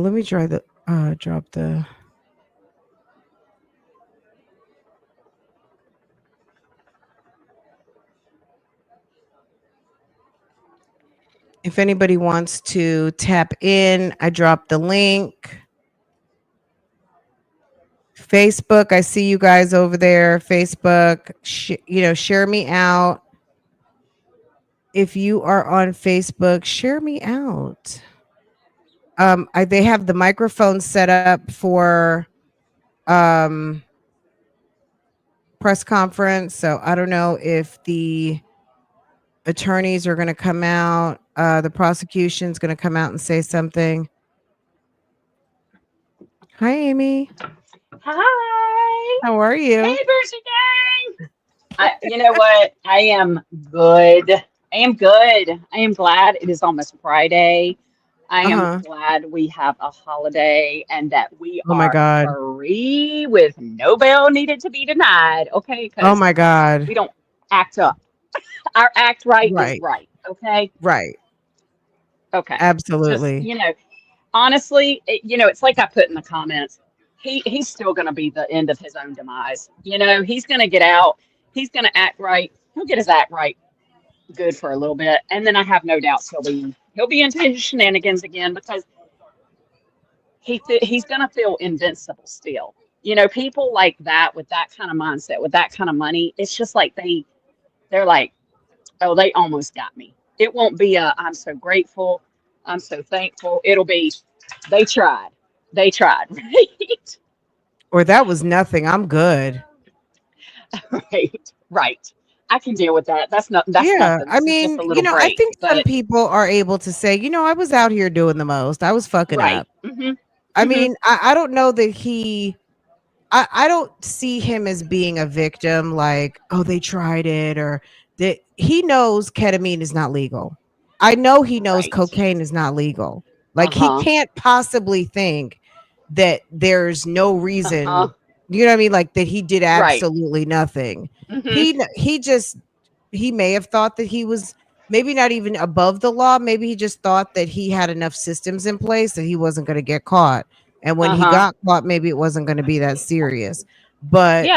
Let me try the drop the. If anybody wants to tap in, I dropped the link. Facebook, I see you guys over there. Facebook, share me out. If you are on Facebook, share me out. They have the microphone set up for press conference, so I don't know if the attorneys are going to come out. The prosecution's going to come out and say something. Hi, Amy. Hi. How are you? Hey, Bercy Gang. You know what? I am good. I am good. I am glad it is almost Friday. I am glad we have a holiday and that we Oh my are God. free with no bail needed to be denied. Okay. Oh my God. We don't act up. Our act right is Right. right. Okay. Right. Okay. Absolutely. Just, honestly, it's like I put in the comments. He's still going to be the end of his own demise. He's going to get out. He's going to act right. He'll get his act right good for a little bit, and then I have no doubts he'll be into his shenanigans again because he's going to feel invincible still. People like that with that kind of mindset, with that kind of money, it's just like they're like, oh, they almost got me. It won't be I'm so grateful, I'm so thankful. It'll be they tried, right? Or that was nothing. I'm good. Right. I can deal with that. That's nothing. Yeah. This I is just mean, a little I break. think some But people are able to say, I was out here doing the most. I was fucking right. up. I mean, I don't know that I don't see him as being a victim, like, oh, they tried it, or that he knows ketamine is not legal. I know he knows Right. cocaine is not legal. Like, he can't possibly think that there's no reason, you know what I mean? Like, that he did absolutely nothing. He may have thought that he was maybe not even above the law. Maybe he just thought that he had enough systems in place that he wasn't going to get caught. And when he got caught, maybe it wasn't going to be that serious. But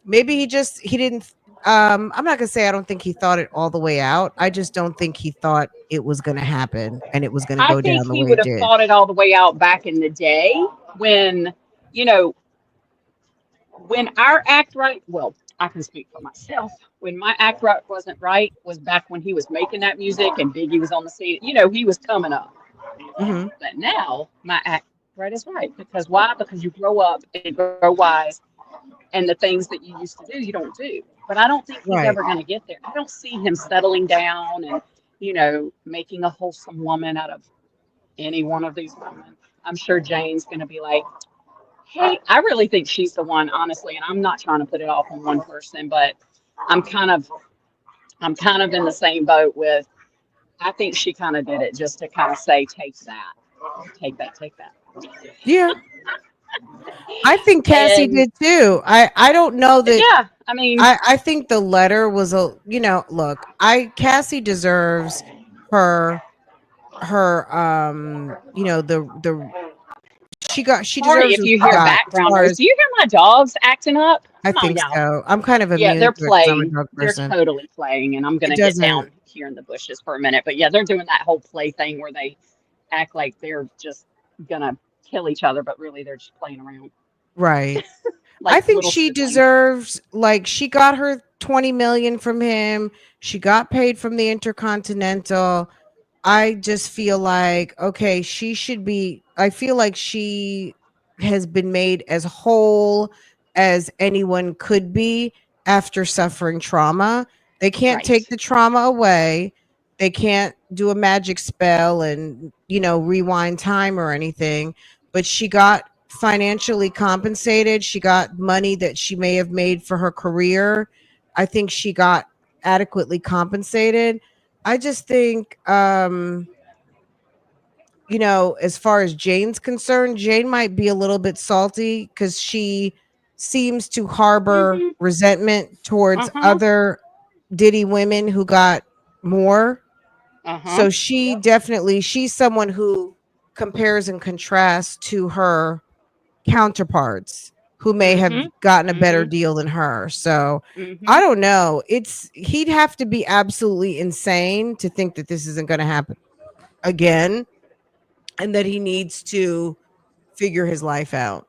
maybe he didn't. I'm not gonna say I don't think he thought it all the way out. I just don't think he thought it was gonna happen and it was gonna I go think down the he way would it have did. thought it all the way out back in the day when, when our act right, well, I can speak for myself. When my act right wasn't right was back when he was making that music and Biggie was on the scene. He was coming up. Mm-hmm. But now my act right is right. Because why? Because you grow up and you grow wise, and the things that you used to do, you don't do. But I don't think he's Right. ever going to get there. I don't see him settling down and, making a wholesome woman out of any one of these women. I'm sure Jane's going to be like, hey, I really think she's the one, honestly. And I'm not trying to put it off on one person, but I'm kind of in the same boat with, I think she kind of did it just to kind of say, take that, take that, take that. Yeah. I think Cassie And did too. I don't know that. yeah, I mean, I think the letter was look, Cassie deserves her the she sorry deserves if what you she hear got as background far noise. as Do you hear my dogs acting up? I Come on, think y'all. so. I'm kind of Yeah, immune they're to it 'cause I'm a playing. dog They're person. totally playing, and I'm It gonna get doesn't down here in the bushes for a minute. But yeah, they're doing that whole play thing where they act like they're just gonna kill each other, but really they're just playing around right. I like think little she siblings. deserves, like, she got her 20 million from him. She got paid from the Intercontinental. I just feel like, okay, I feel like she has been made as whole as anyone could be after suffering trauma. They can't take Right. the trauma away. They can't do a magic spell and, rewind time or anything. But she got financially compensated. She got money that she may have made for her career. I think she got adequately compensated. I just think, as far as Jane's concerned, Jane might be a little bit salty because she seems to harbor Mm-hmm. resentment towards Uh-huh. other Diddy women who got more. Uh-huh. So she's someone who compares and contrasts to her counterparts who may have Mm-hmm. gotten a better Mm-hmm. deal than her. So Mm-hmm. I don't know. He'd have to be absolutely insane to think that this isn't going to happen again and that he needs to figure his life out.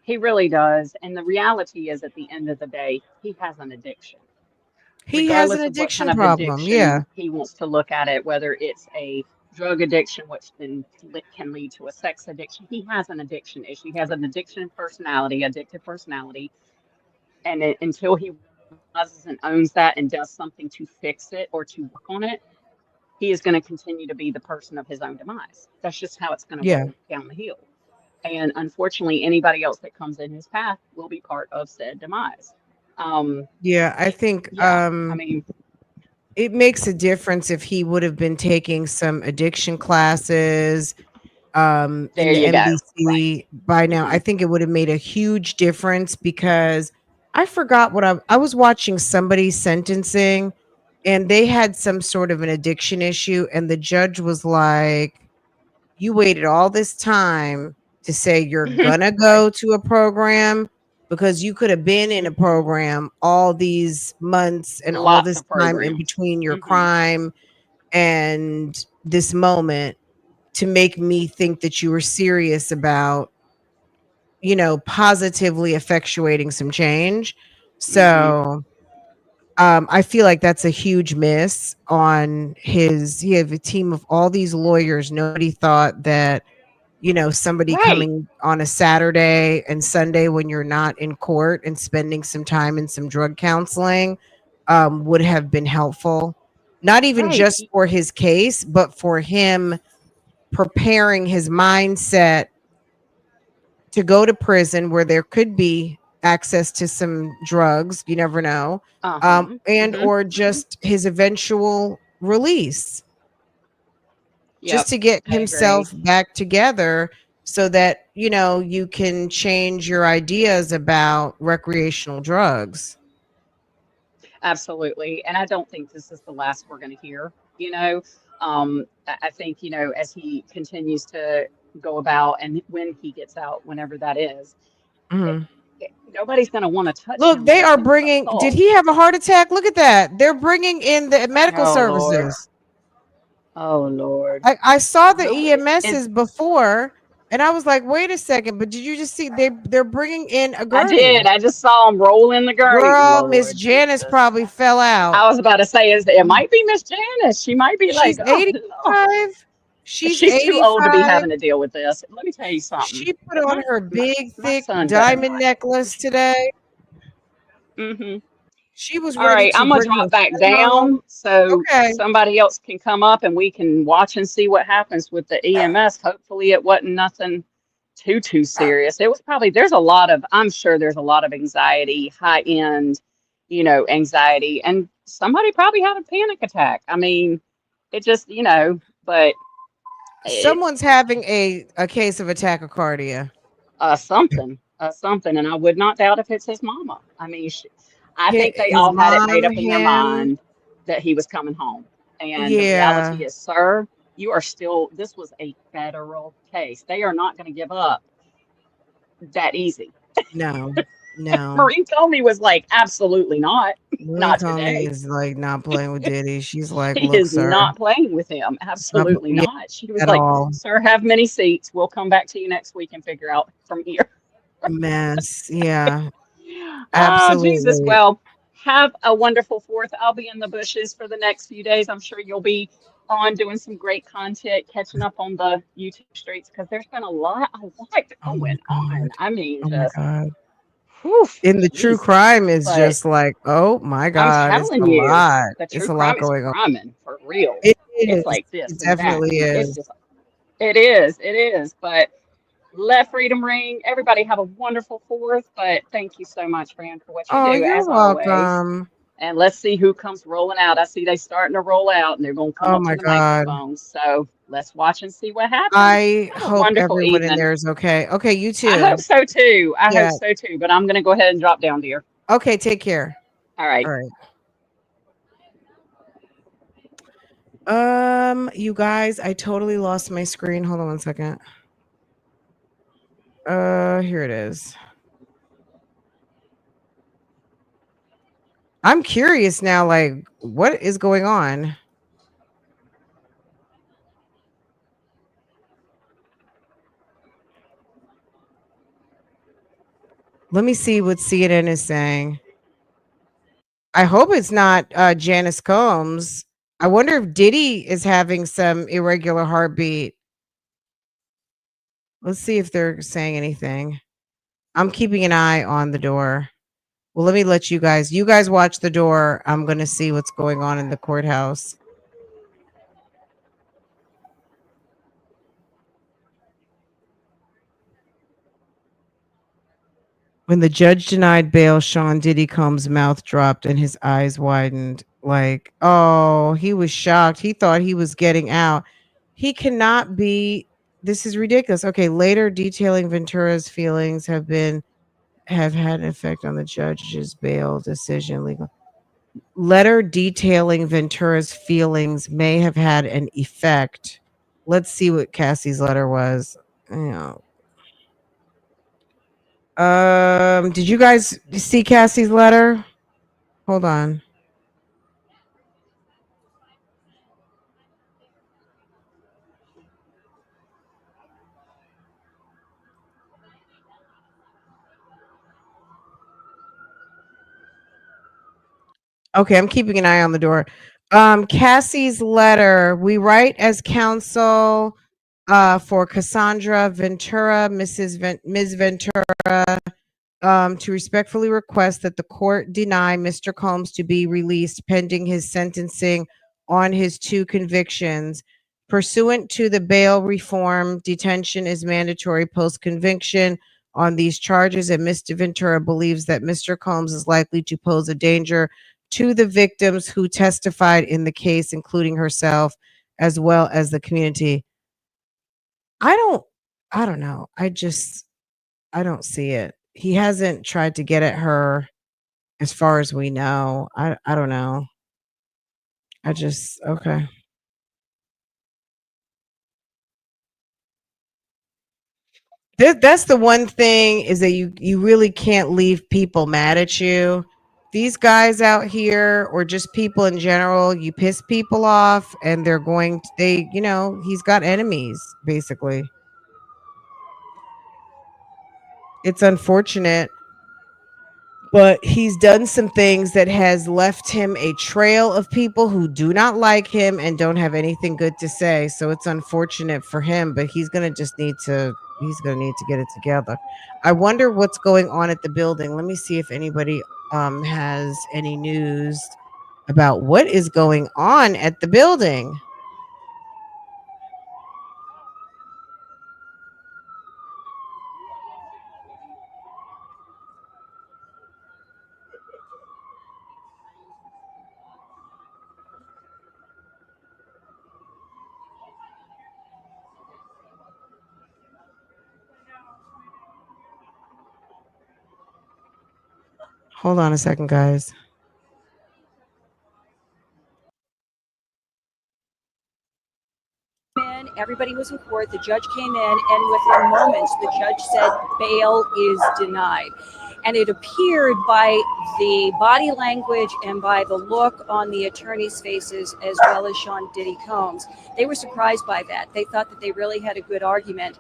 He really does. And the reality is, at the end of the day, he has an addiction. He has an Regardless of what kind addiction of problem. Yeah. addiction he wants to look at it, whether it's a drug addiction, which then can lead to a sex addiction, he has an addiction issue. He has an addiction personality, addictive personality. And until he realizes and owns that and does something to fix it or to work on it, he is going to continue to be the person of his own demise. That's just how it's going to Yeah. roll down the hill. And unfortunately, anybody else that comes in his path will be part of said demise. Um, Yeah. I think yeah, I mean, it makes a difference if he would have been taking some addiction classes in there the you go. Right. MDC by now. Hmm. I think it would have made a huge difference because I forgot what I was watching somebody's sentencing and they had some sort of an addiction issue and the judge was like, you waited all this time to say you're gonna Right. go to a program because you could have been in a Hmm. program all these months and all Lots this of time in programs. between your Hmm. crime and this moment to make me think that you were serious about, positively effectuating some change. Hmm. So I feel like that's a huge miss on he have a team of all these lawyers. Nobody thought that, somebody Right. coming on a Saturday and Sunday when you're not in court and spending some time in some drug counseling would have been helpful. Not even Right. just for his case, but for him preparing his mindset to go to prison where there could be access to some drugs. You never know. Uh-huh. And Hmm. or Hmm. just his eventual release, just Yep. to get I agree. himself back together so that, you can change your ideas about recreational drugs. Absolutely. And I don't think this is the last we're going to hear, I think, as he continues to go about and when he gets out, whenever that is, it, Mhm. nobody's going to want to touch Look, him they with are an bringing, did assault. he have a heart attack? Look at that. They're bringing in the medical Oh, Lord. services. Oh, Lord. I saw the Well, EMSs before, and I was like, "Wait a second!" But did you just see they're bringing in a I did. gurney? I just saw him roll in the gurney. Girl, Miss Lord Janice Jesus. probably fell out. I was about to say, it might be Miss Janice. She might be like, She's oh, no. 85. She's She's too old to be 85. having to deal with this. Let me tell you something. She put on My her my, big, my thick son doesn't diamond mind. necklace today. Hmm. She was All ready right, to I'm gonna bring her drop back son home. down so Okay. somebody else can come up and we can watch and see what happens with the EMS. Hopefully, it wasn't nothing too serious. It was probably I'm sure there's a lot of anxiety, high end, anxiety, and somebody probably had a panic attack. I mean, it just, but it, Someone's having a case of tachycardia. something, and I would not doubt if it's his mama. I mean, I think they His all had it made mom, up in their him. mind that he was coming home. And the Yeah. reality is, sir, this was a federal case. They are not going to give up that easy. No, no. Maureen told me was like, absolutely not, Maureen not Conley today. is like not playing with Diddy. She's like, She look, is sir, not playing with him. not Absolutely yeah, not. She was at like, all. sir, have many seats. We'll come back to you next week and figure out from here. Mess. Yeah, Oh, Jesus. absolutely. Well, have a wonderful fourth. I'll be in the bushes for the next few days. I'm sure you'll be on doing some great content, catching up on the YouTube streets because there's been a lot Oh my going on. God. I mean, Oh my just, God. whew, In the true Jesus. crime is But just like, oh my I'm God, it's telling a you, lot. the It's true a lot crime is going on. criming for real. It It's is. like It this and that. definitely And it's is. just, it is. It is. But Let freedom ring. Everybody have a wonderful 4th. But thank you so much, Fran, for what you Oh, do, you're as always. welcome. And let's see who comes rolling out. I see they starting to roll out and they're going to come Oh up to my the God. microphone. So let's watch and see what happens. I Have a hope wonderful everyone in evening. there is okay. Okay, you I too. hope so too. I Yeah. hope so too. But I'm going to go ahead and drop down, dear. Okay, take care. All right. All right. You guys, I totally lost my screen. Hold on one second. Here it is. I'm curious now, like, what is going on? Let me see what CNN is saying. I hope it's not Janice Combs. I wonder if Diddy is having some irregular heartbeat. Let's see if they're saying anything. I'm keeping an eye on the door. Well, let me let you guys watch the door. I'm going to see what's going on in the courthouse. When the judge denied bail, Sean Diddy Combs' mouth dropped and his eyes widened. Like, oh, he was shocked. He thought he was getting out. He cannot be. This is ridiculous. Okay, later detailing Ventura's feelings have had an effect on the judge's bail decision. Legal letter detailing Ventura's feelings may have had an effect. Let's see what Cassie's letter was. You know. Did you guys see Cassie's letter? Hold on. Okay, I'm keeping an eye on the door. Cassie's letter. We write as counsel for Cassandra Ventura, Ms. Ventura, to respectfully request that the court deny Mr. Combs to be released pending his sentencing on his 2 convictions. Pursuant to the bail reform, detention is mandatory post-conviction on these charges, and Mr. Ventura believes that Mr. Combs is likely to pose a danger to the victims who testified in the case, including herself, as well as the community. I don't know. I don't see it. He hasn't tried to get at her as far as we know. I don't know. Okay. That's the one thing, is that you really can't leave people mad at you. These guys out here, or just people in general, you piss people off and he's got enemies, basically. It's unfortunate, but he's done some things that has left him a trail of people who do not like him and don't have anything good to say. So it's unfortunate for him, but he's going to need to get it together. I wonder what's going on at the building. Let me see if anybody has any news about what is going on at the building. Hold on a second, guys. Everybody was in court. The judge came in, and within moments, the judge said bail is denied. And it appeared by the body language and by the look on the attorneys' faces, as well as Sean Diddy Combs, they were surprised by that. They thought that they really had a good argument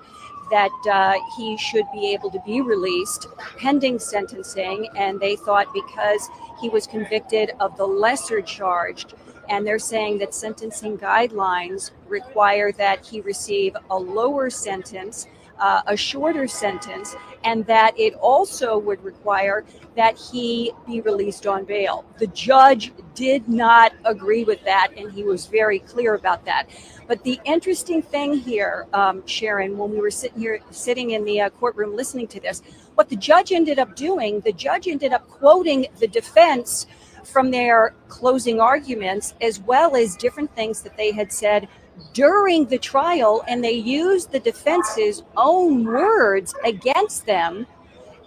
that he should be able to be released pending sentencing. And they thought because he was convicted of the lesser charged, and they're saying that sentencing guidelines require that he receive a lower sentence a shorter sentence, and that it also would require that he be released on bail. The judge did not agree with that, and he was very clear about that. But the interesting thing here, Sharon, when we were sitting in the courtroom listening to this, what the judge ended up doing, the judge ended up quoting the defense from their closing arguments, as well as different things that they had said during the trial, and they used the defense's own words against them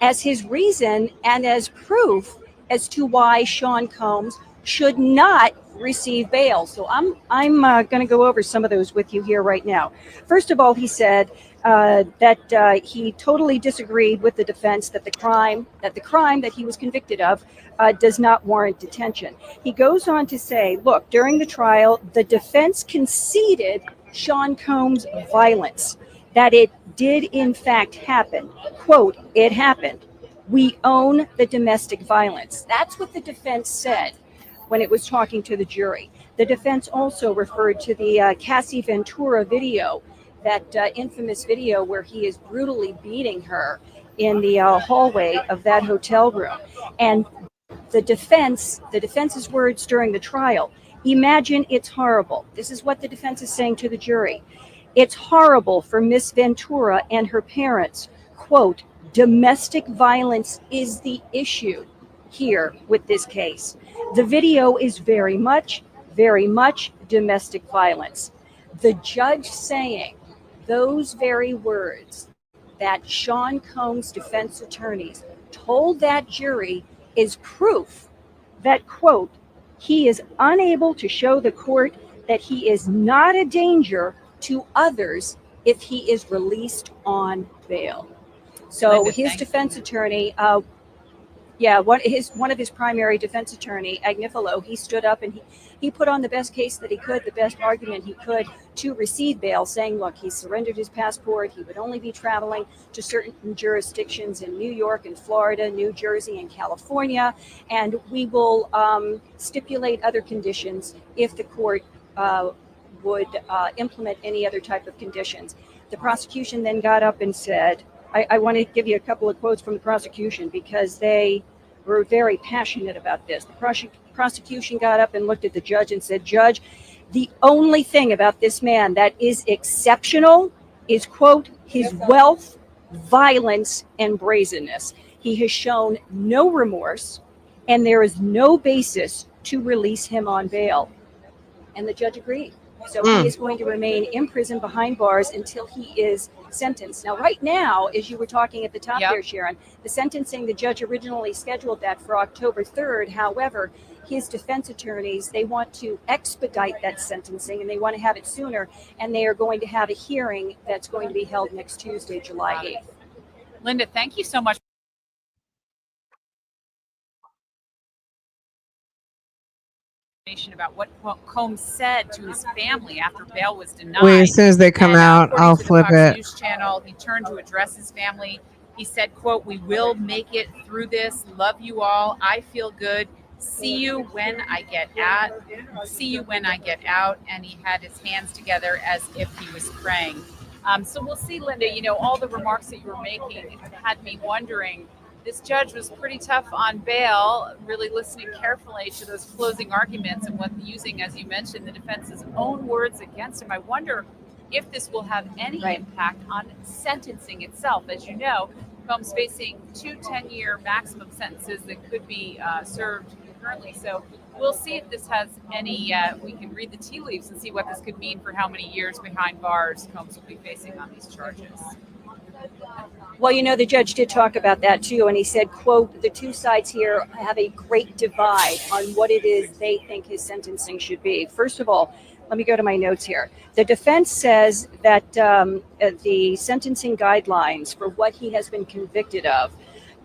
as his reason and as proof as to why Sean Combs should not receive bail. So I'm going to go over some of those with you here right now. First of all, he said that he totally disagreed with the defense that the crime that he was convicted of does not warrant detention. He goes on to say, look, during the trial, the defense conceded Sean Combs' violence, that it did in fact happen. Quote, it happened. We own the domestic violence. That's what the defense said when it was talking to the jury. The defense also referred to the Cassie Ventura video, that infamous video where he is brutally beating her in the hallway of that hotel room. And the defense's words during the trial, imagine it's horrible. This is what the defense is saying to the jury. It's horrible for Miss Ventura and her parents. Quote, domestic violence is the issue here with this case. The video is very much domestic violence. The judge saying those very words that Sean Combs' defense attorneys told that jury is proof that, quote, he is unable to show the court that he is not a danger to others if he is released on bail. So his defense attorney, one of his primary defense attorney, Agnifilo, he stood up and he put on the best case that he could, the best argument he could to receive bail, saying, look, he surrendered his passport. He would only be traveling to certain jurisdictions in New York and Florida, New Jersey and California, and we will stipulate other conditions if the court would implement any other type of conditions. The prosecution then got up and said, I want to give you a couple of quotes from the prosecution because they were very passionate about this. The prosecution got up and looked at the judge and said, Judge, the only thing about this man that is exceptional is, quote, his wealth, violence, and brazenness. He has shown no remorse, and there is no basis to release him on bail. And the judge agreed. So he is going to remain in prison behind bars until he is sentenced. Now, right now, as you were talking at the top there, Sharon, the sentencing, the judge originally scheduled that for October 3rd. However, his defense attorneys, they want to expedite that sentencing and they want to have it sooner. And they are going to have a hearing that's going to be held next Tuesday, July 8th. Linda, thank you so much. About what Combs said to his family after bail was denied. Wait, as soon as they come out, I'll flip it. News channel, he turned to address his family. He said, quote, we will make it through this. Love you all. I feel good. See you when I get out. See you when I get out. And he had his hands together as if he was praying. So we'll see, Linda, you know, all the remarks that you were making had me wondering. This judge was pretty tough on bail, really listening carefully to those closing arguments and what using, as you mentioned, the defense's own words against him. I wonder if this will have any impact on sentencing itself. As you know, Combs facing 2 10-year maximum sentences that could be served concurrently. So we'll see if this has any, we can read the tea leaves and see what this could mean for how many years behind bars Combs will be facing on these charges. Well, you know, the judge did talk about that too, and he said, quote, the two sides here have a great divide on what it is they think his sentencing should be. First of all, let me go to my notes here. The defense says that the sentencing guidelines for what he has been convicted of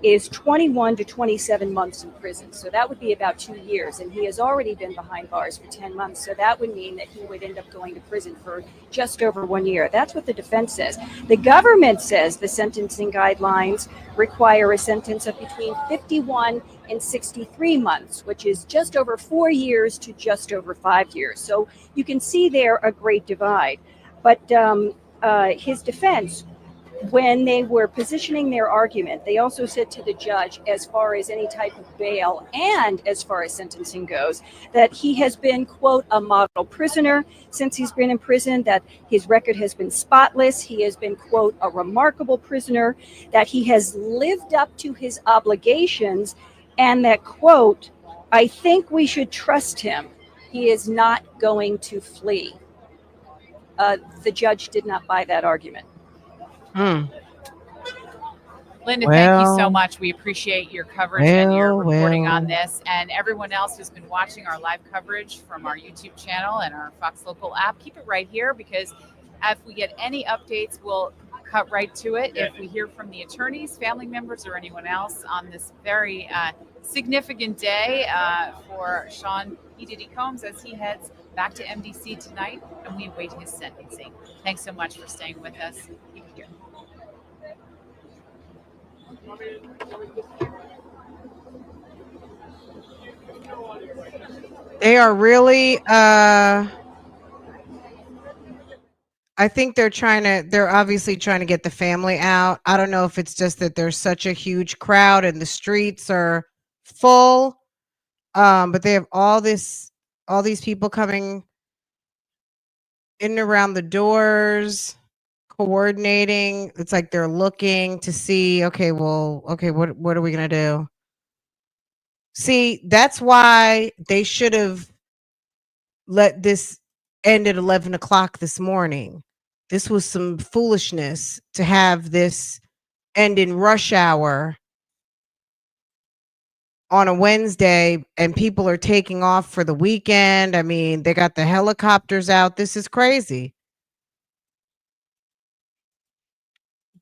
is 21 to 27 months in prison. So that would be about 2 years. And he has already been behind bars for 10 months. So that would mean that he would end up going to prison for just over 1 year. That's what the defense says. The government says the sentencing guidelines require a sentence of between 51 and 63 months, which is just over 4 years to just over 5 years. So you can see there a great divide. But his defense when they were positioning their argument, they also said to the judge, as far as any type of bail and as far as sentencing goes, that he has been, quote, a model prisoner since he's been in prison, that his record has been spotless. He has been, quote, a remarkable prisoner, that he has lived up to his obligations, and that, quote, I think we should trust him. He is not going to flee. The judge did not buy that argument. Mm. Linda, thank you so Well, much. We appreciate your coverage and your reporting on well. this. And everyone else who's been watching our live coverage from our YouTube channel and our Fox Local app, keep it right here, because if we get any updates, we'll cut right to it. If we hear from the attorneys, family members, or anyone else on this very significant day for Sean P. Diddy Combs as he heads back to MDC tonight and we await his sentencing. Thanks so much for staying with us. Keep it here. They are really I think they're obviously trying to get the family out. I don't know if it's just that there's such a huge crowd and the streets are full. But they have all these people coming in and around the doors, coordinating. It's like they're looking to see, okay, what are we gonna do? See, that's why they should have let this end at 11 o'clock this morning. This was some foolishness to have this end in rush hour on a Wednesday, and people are taking off for the weekend. I mean, they got the helicopters out. This is crazy.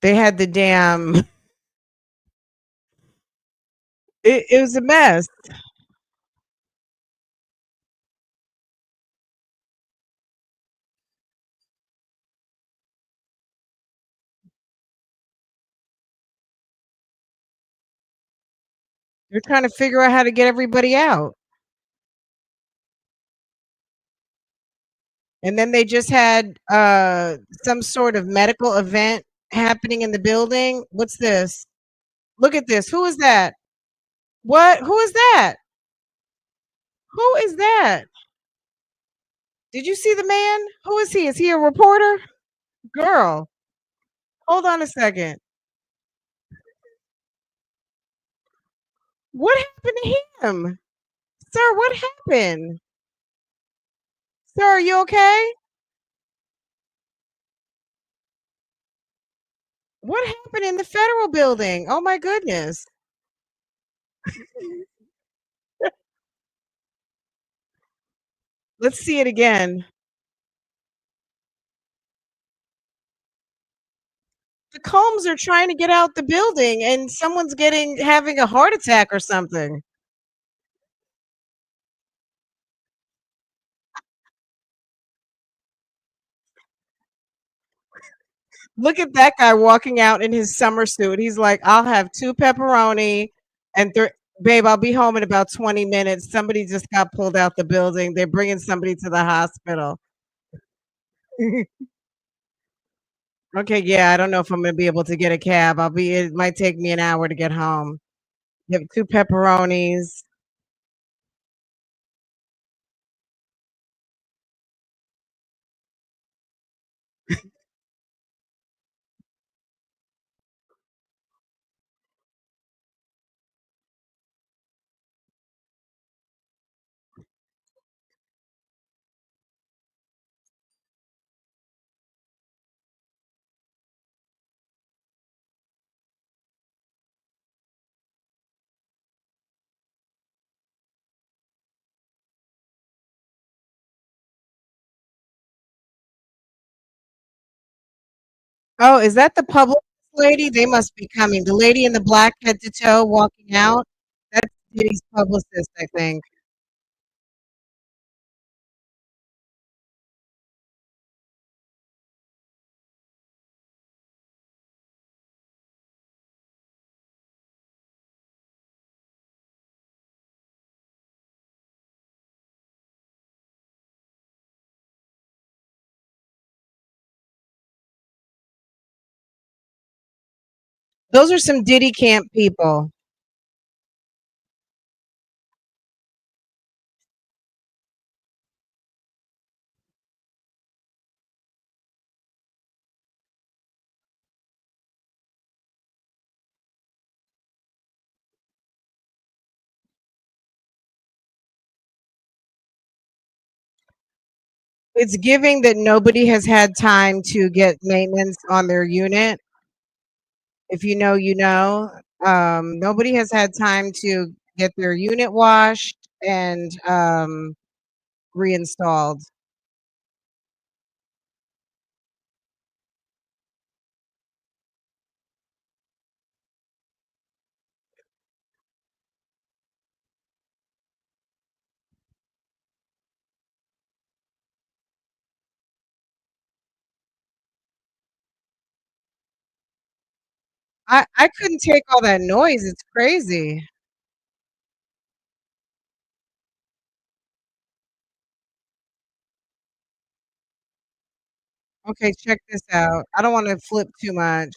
They had the damn it was a mess. They're trying to figure out how to get everybody out. And then they just had some sort of medical event happening in the building. What's this? Look at this. Who is that? What? Who is that? Who is that? Did you see the man? Who is he? Is he a reporter? Girl, hold on a second. What happened to him? Sir, what happened? Sir, are you okay? What happened in the federal building? Oh my goodness. Let's see it again. The Combs are trying to get out the building and someone's having a heart attack or something. Look at that guy walking out in his summer suit. He's like, I'll have 2 pepperoni and babe, I'll be home in about 20 minutes. Somebody just got pulled out the building. They're bringing somebody to the hospital. Okay, yeah, I don't know if I'm gonna be able to get a cab. It might take me an hour to get home. You have 2 pepperonis. Oh, is that the publicist lady? They must be coming. The lady in the black head to toe walking out? That's Diddy's publicist, I think. Those are some Diddy camp people. It's giving that nobody has had time to get maintenance on their unit. If you know, you know. Nobody has had time to get their unit washed and reinstalled. I couldn't take all that noise. It's crazy. Okay, check this out. I don't want to flip too much.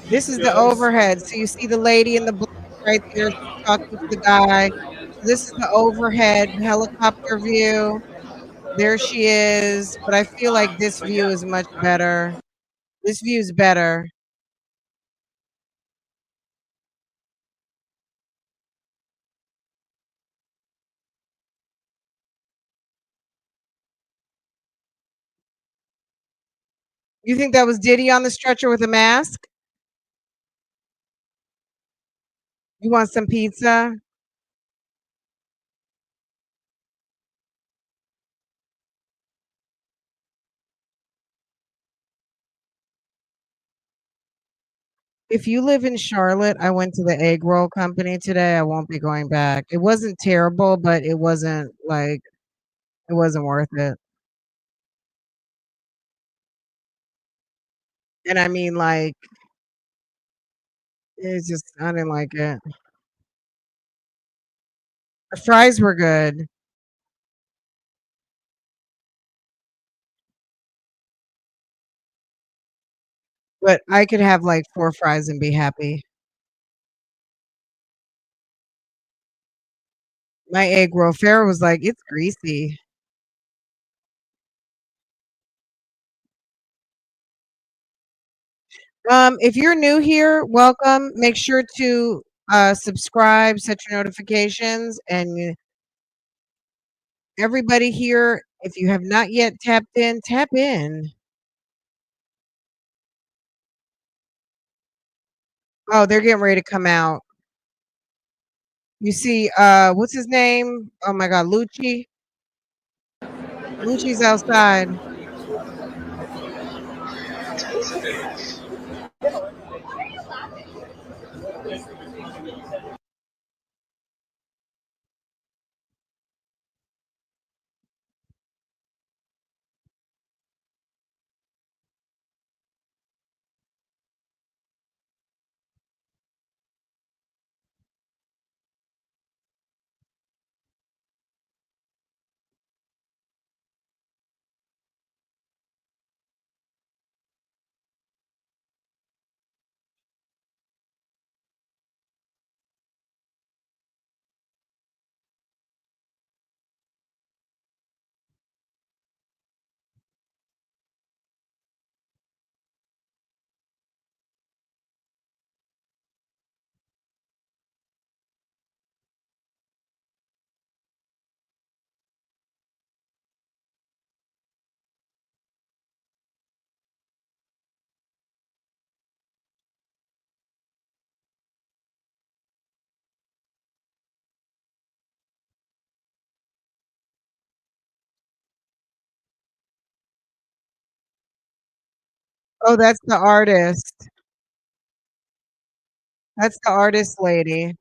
This is the overhead. So you see the lady in the black right there. She's talking to the guy. So this is the overhead helicopter view. There she is. But I feel like this view is much better. This view is better. You think that was Diddy on the stretcher with a mask? You want some pizza? If you live in Charlotte, I went to the egg roll company today. I won't be going back. It wasn't terrible, but it wasn't like it wasn't worth it. And I mean, like, it's just I didn't like it. The fries were good, but I could have like 4 fries and be happy. My egg roll Farrah was like, "It's greasy." If you're new here, welcome. Make sure to subscribe, set your notifications, and everybody here, if you have not yet tapped in, tap in. Oh, they're getting ready to come out. You see, what's his name? Oh my God, Lucci. Lucci's outside. Oh, that's the artist. That's the artist lady.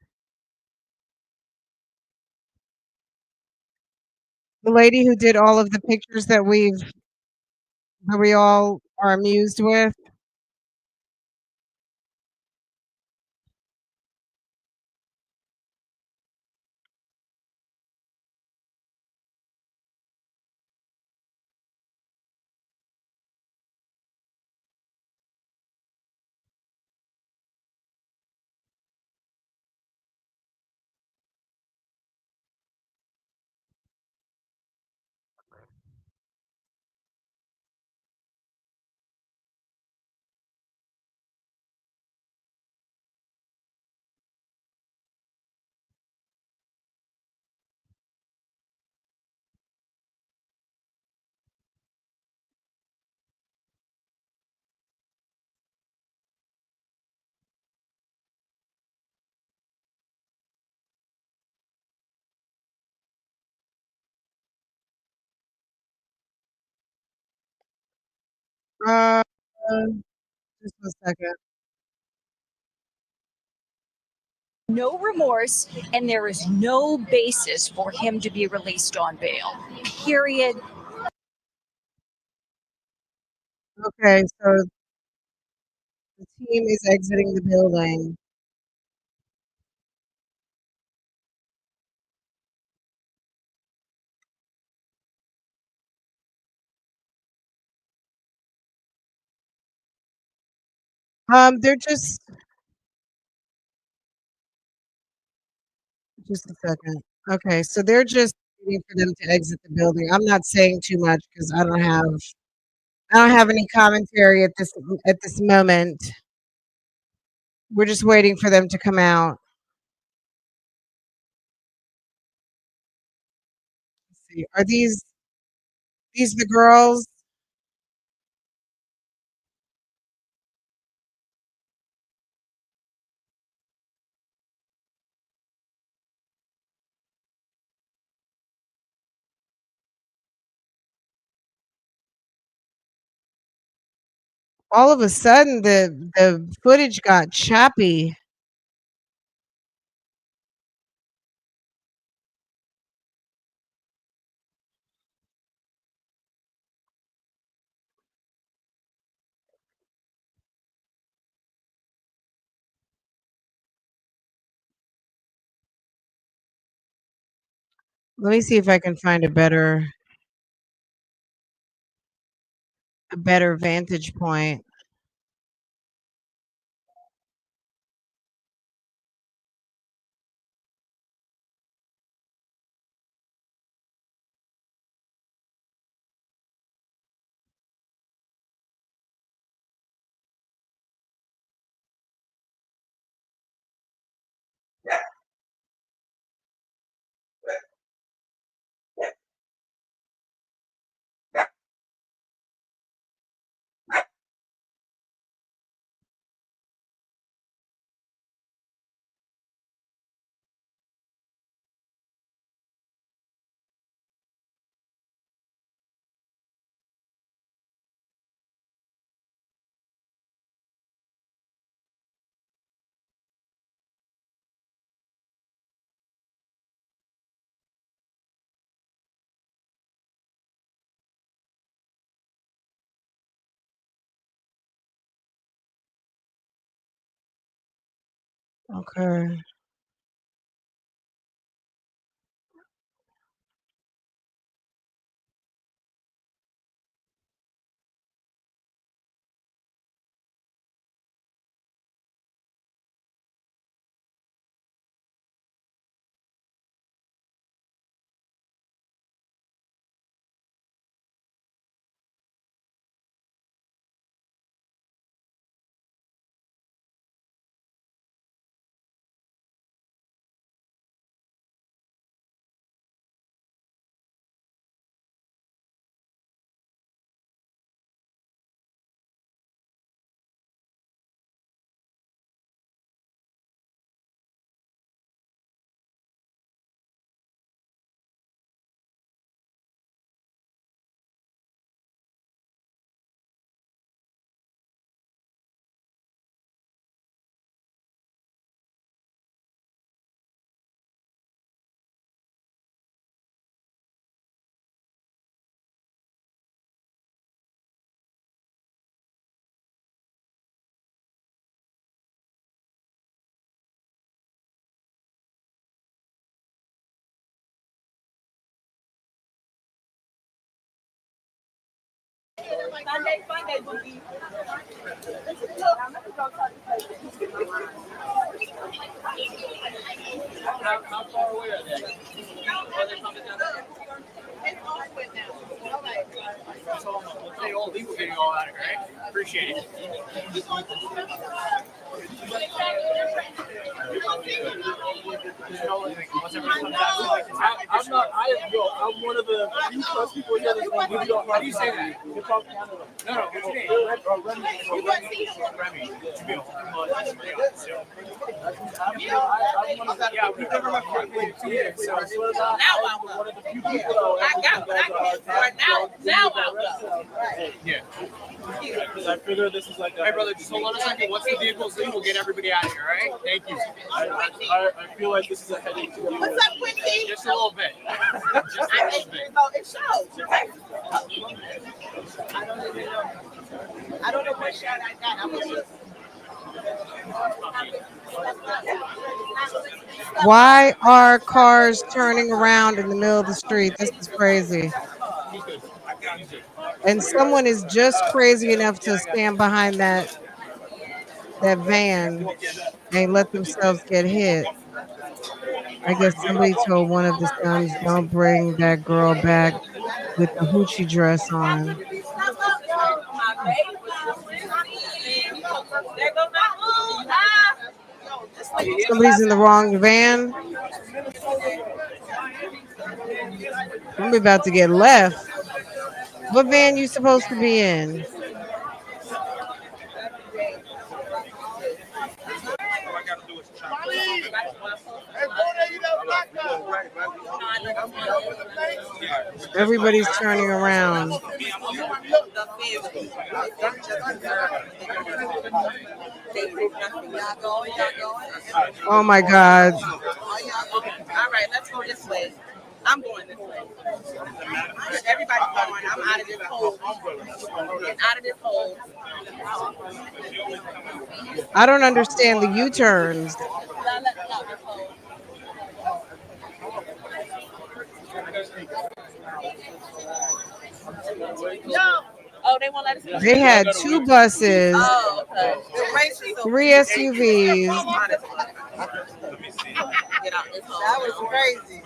The lady who did all of the pictures that we all are amused with. Uh, just a second. No remorse, and there is no basis for him to be released on bail. Period. Okay, so the team is exiting the building. They're just a second. Okay, so they're just waiting for them to exit the building. I'm not saying too much because I don't have any commentary at this moment. We're just waiting for them to come out. Let's see. Are these the girls? All of a sudden the footage got choppy. Let me see if I can find a better vantage point. Okay. How far away are they? Hey, all legal getting all out of here, right? Appreciate it. I'm one of the few plus people here that's going to give you a hard time. How do you say that? Hip Hop Canada. No, what's your name? Remy. Yeah, we've never met for like 2 years. So now I'm one of the few people I got what I came for. Now I'm yeah. I figure this is like a. Hey, brother, just hold on a second. Once the vehicle's in, we'll get everybody out of here, all right? Thank you. I feel like this is a headache to What's up, Quincy? Just a little bit. Just a little bit. It shows. I don't know what shot I got. I was just. Why are cars turning around in the middle of the street? This is crazy. And someone is just crazy enough to stand behind that van and let themselves get hit. I guess somebody told one of the sons, don't bring that girl back with the hoochie dress on. Somebody's in the wrong van. I'm about to get left. What van you supposed to be in? Everybody's turning around. Oh my God. All right, let's go this way. I'm going this way. Everybody's going. I'm out of this hole. Getting out of this hole. I don't understand the U-turns. No. Oh, they won't let us go. They had 2 buses, Oh, okay. 3 SUVs. That was crazy.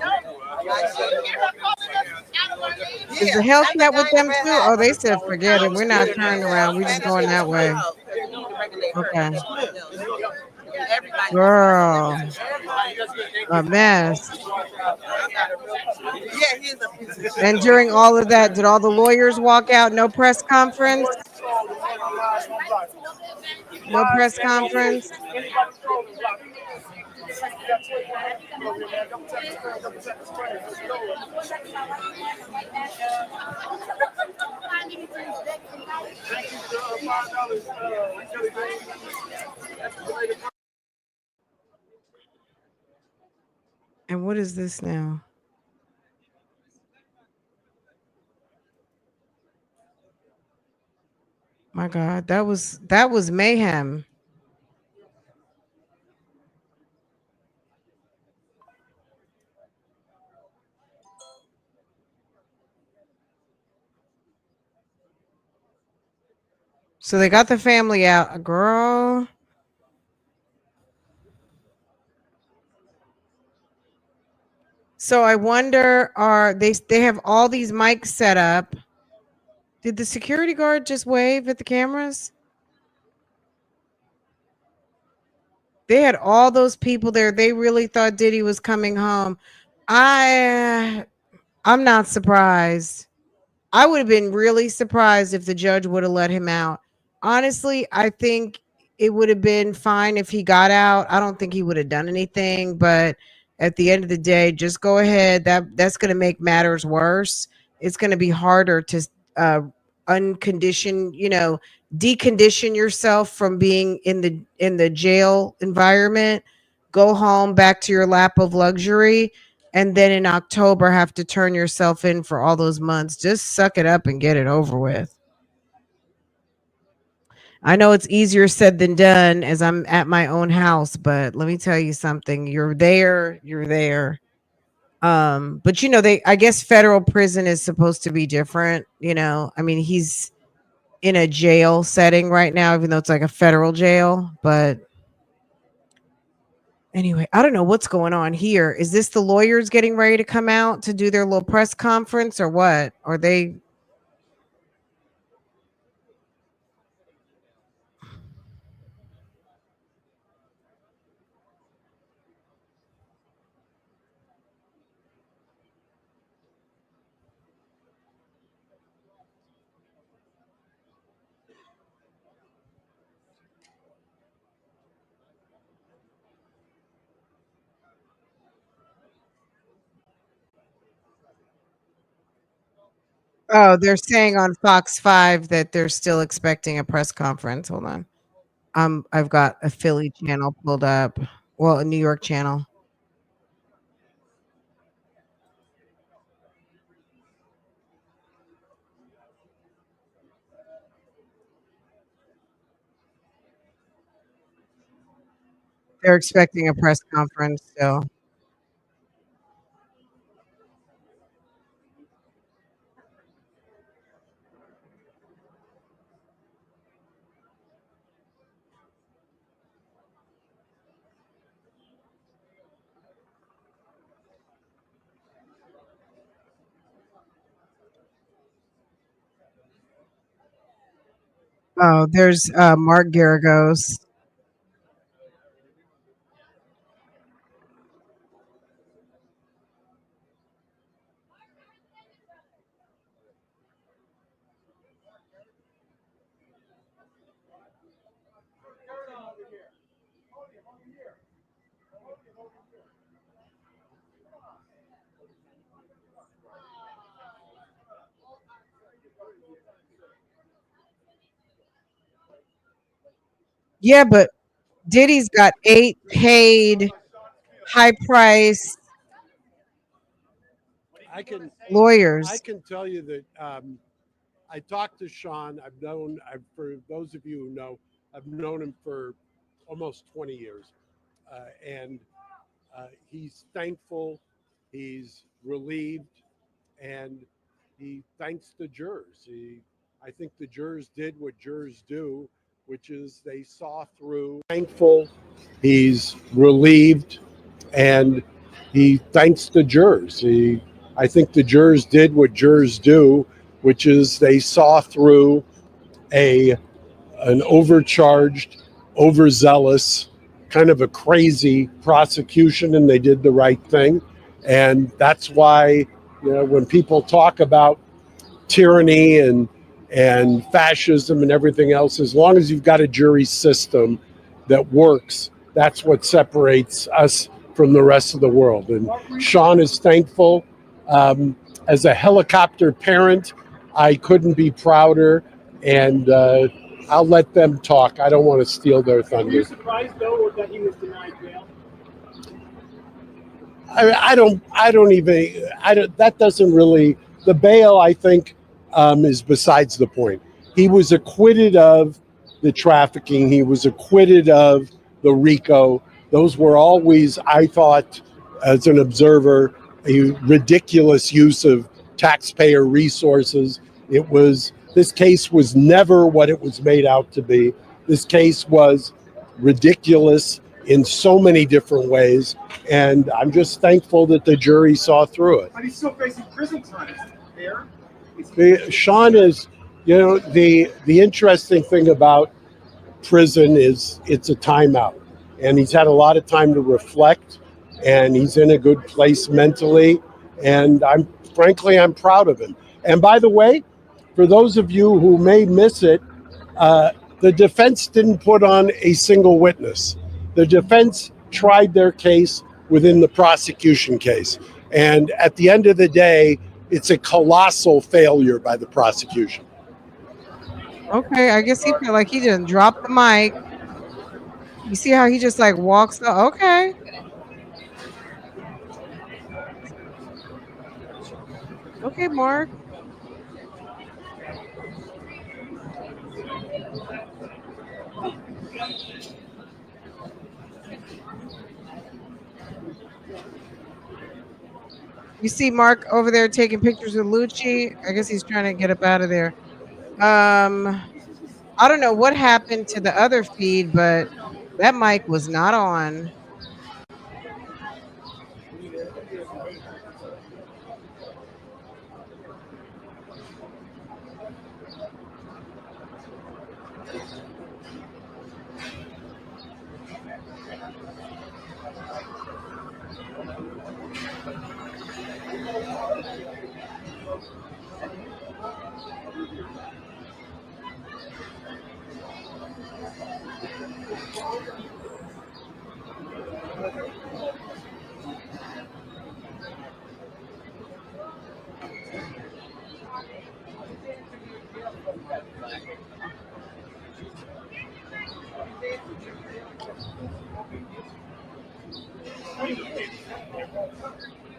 Is the Hellcat with them too? Oh, they said forget it. We're not turning around. We're just going that way. Okay. Girl. A mess. Yeah, he is a piece of shit. And during all of that, did all the lawyers walk out? No press conference? No press conference? And what is this now? My God, that was mayhem. So they got the family out, girl. So I wonder, are they have all these mics set up? Did the security guard just wave at the cameras? They had all those people there. They really thought Diddy was coming home. I'm not surprised. I would have been really surprised if the judge would have let him out. Honestly, I think it would have been fine if he got out. I don't think he would have done anything, but at the end of the day, just go ahead. That's going to make matters worse. It's going to be harder to decondition yourself from being in the jail environment. Go home, back to your lap of luxury, and then in October have to turn yourself in for all those months. Just suck it up and get it over with. I know it's easier said than done as I'm at my own house, but let me tell you something. You're there. But I guess federal prison is supposed to be different. I mean, he's in a jail setting right now, even though it's like a federal jail, but anyway, I don't know what's going on here. Is this the lawyers getting ready to come out to do their little press conference or what? Are they? Oh, they're saying on Fox 5 that they're still expecting a press conference. Hold on. I've got a Philly channel pulled up. Well, a New York channel. They're expecting a press conference still. Oh, there's Mark Garagos. Yeah, but Diddy's got 8 paid, high price I can lawyers. tell you that I talked to Sean. For those of you who know, I've known him for almost 20 years, and he's thankful, he's relieved, and he thanks the jurors. I think the jurors did what jurors do, which is they saw through. Thankful, he's relieved, and he thanks the jurors. I think the jurors did what jurors do, which is they saw through an overcharged, overzealous, kind of a crazy prosecution, and they did the right thing. And that's why, when people talk about tyranny and fascism and everything else, as long as you've got a jury system that works, that's what separates us from the rest of the world. And Sean is thankful. As a helicopter parent, I couldn't be prouder. And I'll let them talk. I don't want to steal their thunder. Were you surprised though that he was denied bail? That doesn't really, the bail, I think, is besides the point. He was acquitted of the trafficking. He was acquitted of the Rico. Those were always, I thought, as an observer, a ridiculous use of taxpayer resources. This case was never what it was made out to be. This case was ridiculous in so many different ways, and I'm just thankful that the jury saw through it. But he's still facing prison time. There. Sean is, the interesting thing about prison is it's a timeout, and he's had a lot of time to reflect, and he's in a good place mentally, and I'm proud of him. And by the way, for those of you who may miss it, the defense didn't put on a single witness. The defense tried their case within the prosecution case. And at the end of the day, it's a colossal failure by the prosecution. Okay, I guess he felt like he didn't drop the mic. You see how he just like walks up? Okay. Okay, Mark. You see Mark over there taking pictures with Lucci. I guess he's trying to get up out of there. I don't know what happened to the other feed, but that mic was not on.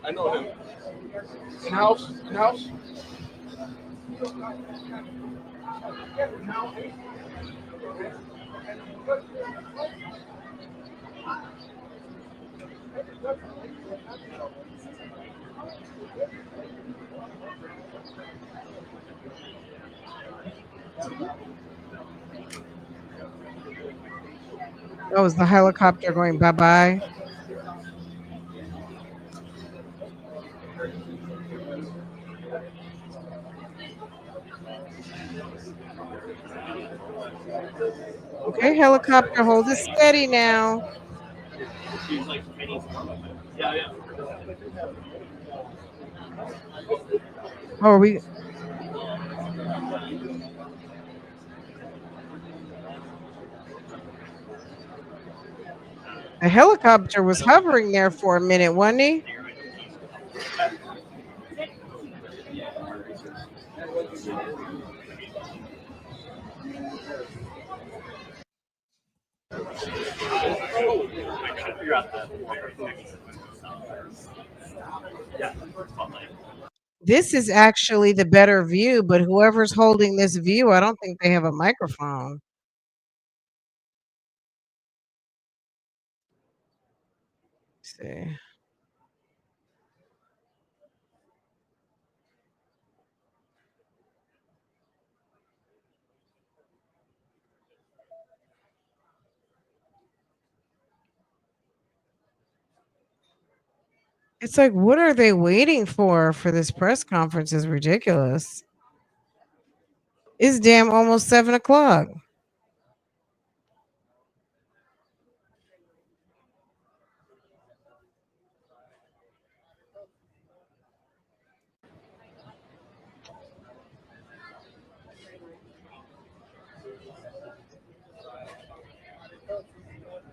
I know him. In house. In house. Oh, is the helicopter going bye-bye? Okay, helicopter, hold it steady now. Oh, are we? The helicopter was hovering there for a minute, wasn't he? This is actually the better view, but whoever's holding this view, I don't think they have a microphone. Let's see. It's like, what are they waiting for this press conference is ridiculous. It's damn almost 7:00.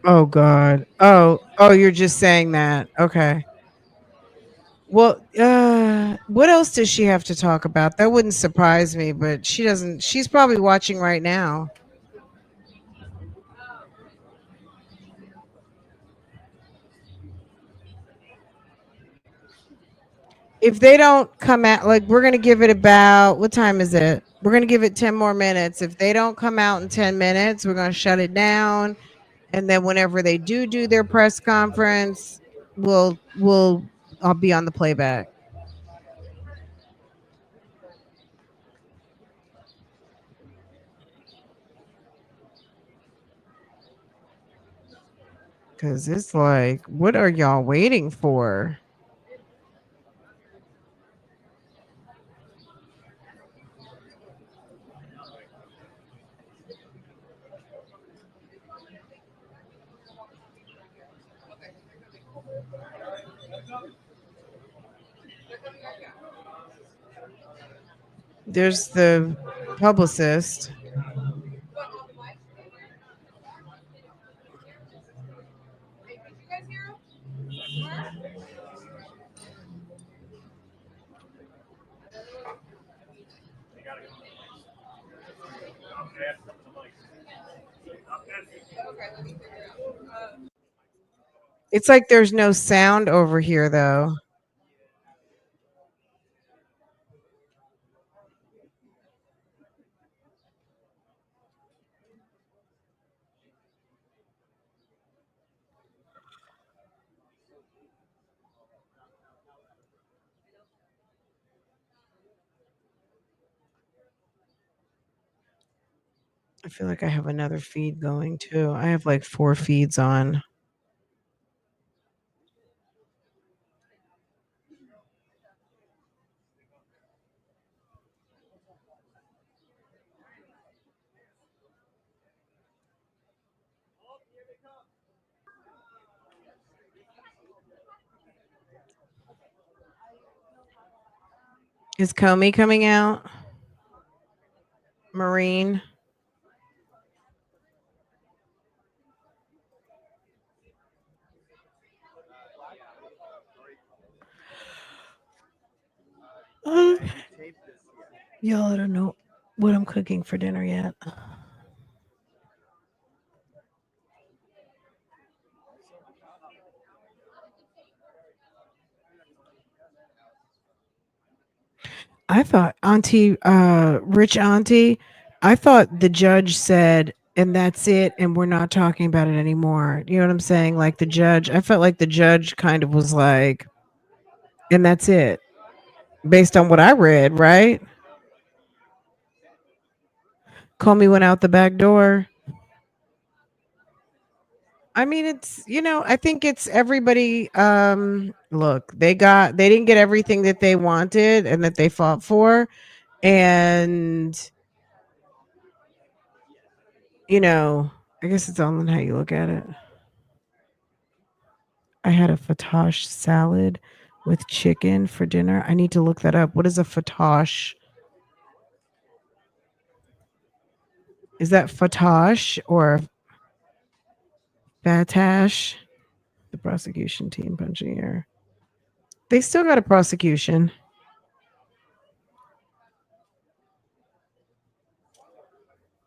Oh God. Oh, you're just saying that. Okay. Well, what else does she have to talk about? That wouldn't surprise me, but she doesn't. She's probably watching right now. If they don't come out, like, we're going to give it about, what time is it? We're going to give it 10 more minutes. If they don't come out in 10 minutes, we're going to shut it down. And then whenever they do their press conference, I'll be on the playback. Because it's like, what are y'all waiting for? There's the publicist. It's like there's no sound over here, though. I feel like I have another feed going too. I have like 4 feeds on. Is Comey coming out? Marine? Y'all, I don't know what I'm cooking for dinner yet. I thought rich auntie, I thought the judge said, and that's it, and we're not talking about it anymore. You know what I'm saying? Like the judge, I felt like the judge kind of was like, and that's it, based on what I read, right? Call me went out the back door. I mean, it's, I think it's everybody. Look, they didn't get everything that they wanted and that they fought for. And, I guess it's all in how you look at it. I had a fatosh salad with chicken for dinner. I need to look that up. What is a fatosh? Is that fatosh or fatash? The prosecution team punching air. They still got a prosecution.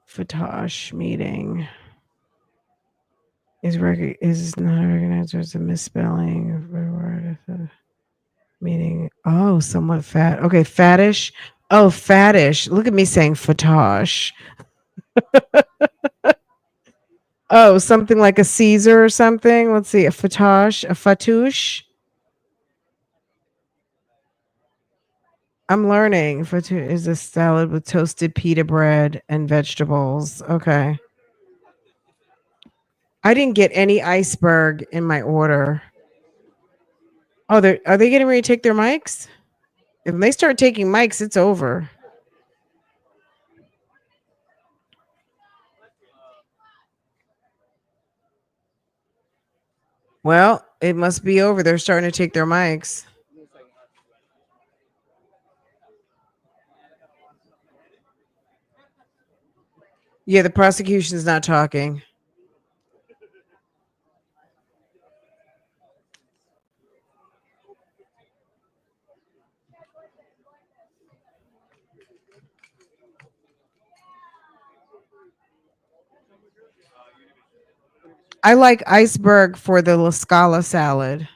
Fatosh meeting is not recognized as a misspelling of a word. Meaning, somewhat fat. Okay, fattish. Oh, fattish. Look at me saying fatosh. Oh, something like a Caesar or something. Let's see, a fatosh, a fatouche. I'm learning. Fatouche is a salad with toasted pita bread and vegetables. Okay. I didn't get any iceberg in my order. Oh, are they getting ready to take their mics? If they start taking mics, it's over. Well, it must be over. They're starting to take their mics. Yeah, the prosecution's not talking. I like iceberg for the La Scala salad.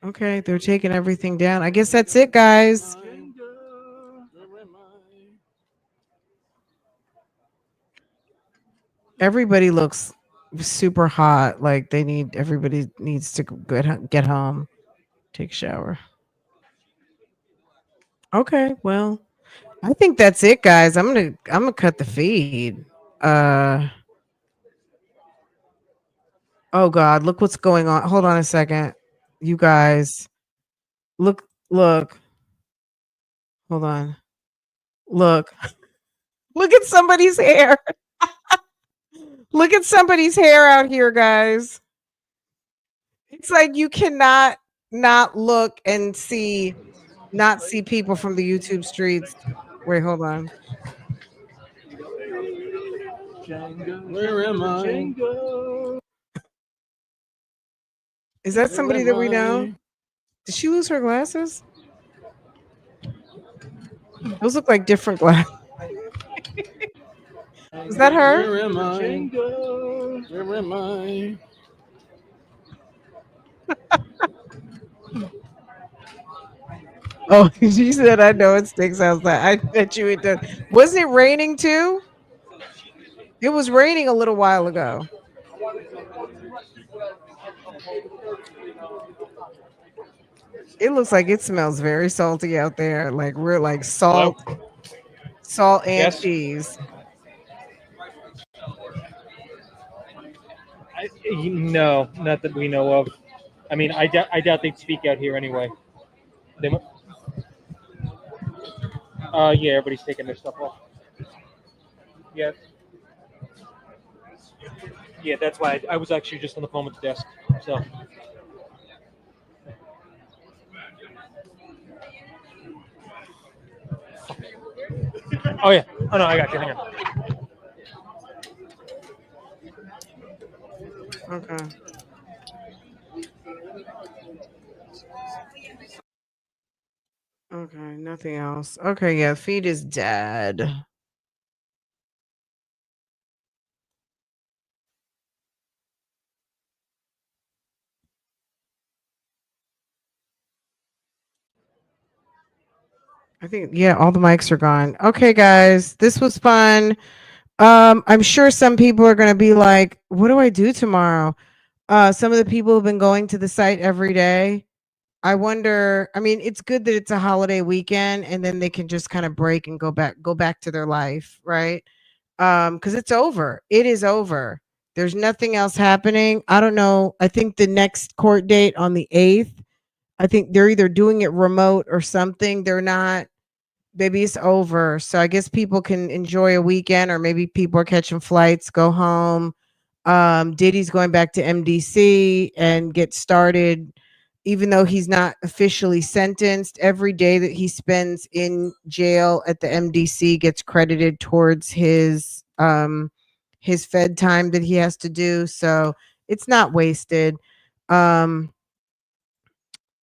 Okay, they're taking everything down. I guess that's it, guys. Everybody looks super hot. Like everybody needs to get home, take a shower. Okay, well, I think that's it, guys. I'm gonna cut the feed. Oh God, look what's going on. Hold on a second, you guys. Look. Hold on. Look. Look at somebody's hair. Look at somebody's hair out here, guys. It's like you cannot not look and not see people from the YouTube streets. Wait, hold on. Where am I? Is that somebody that we know? Did she lose her glasses? Those look like different glasses. Is that her? Where am I? Where am I? Oh, she said, I know it stinks outside. I bet you it does. Was it raining too? It was raining a little while ago. It looks like it smells very salty out there. Like we're like salt and Yes? cheese. No, not that we know of. I mean, I doubt they'd speak out here anyway. They, yeah, everybody's taking their stuff off. Yeah. Yeah, that's why I was actually just on the phone with the desk. So. Oh yeah. Oh no, I got you. Hang on. Okay. Okay, nothing else. Okay, yeah, feed is dead. I think, yeah, all the mics are gone. Okay, guys, this was fun. I'm sure some people are going to be like, what do I do tomorrow? Some of the people who've been going to the site every day. I wonder, I mean, it's good that it's a holiday weekend and then they can just kind of break and go back to their life, right? Because it's over. It is over. There's nothing else happening. I don't know. I think the next court date on the 8th, I think they're either doing it remote or something. They're not, baby, it's over. So I guess people can enjoy a weekend, or maybe people are catching flights, go home. Diddy's going back to MDC and get started, even though he's not officially sentenced. Every day that he spends in jail at the MDC gets credited towards his Fed time that he has to do. So it's not wasted.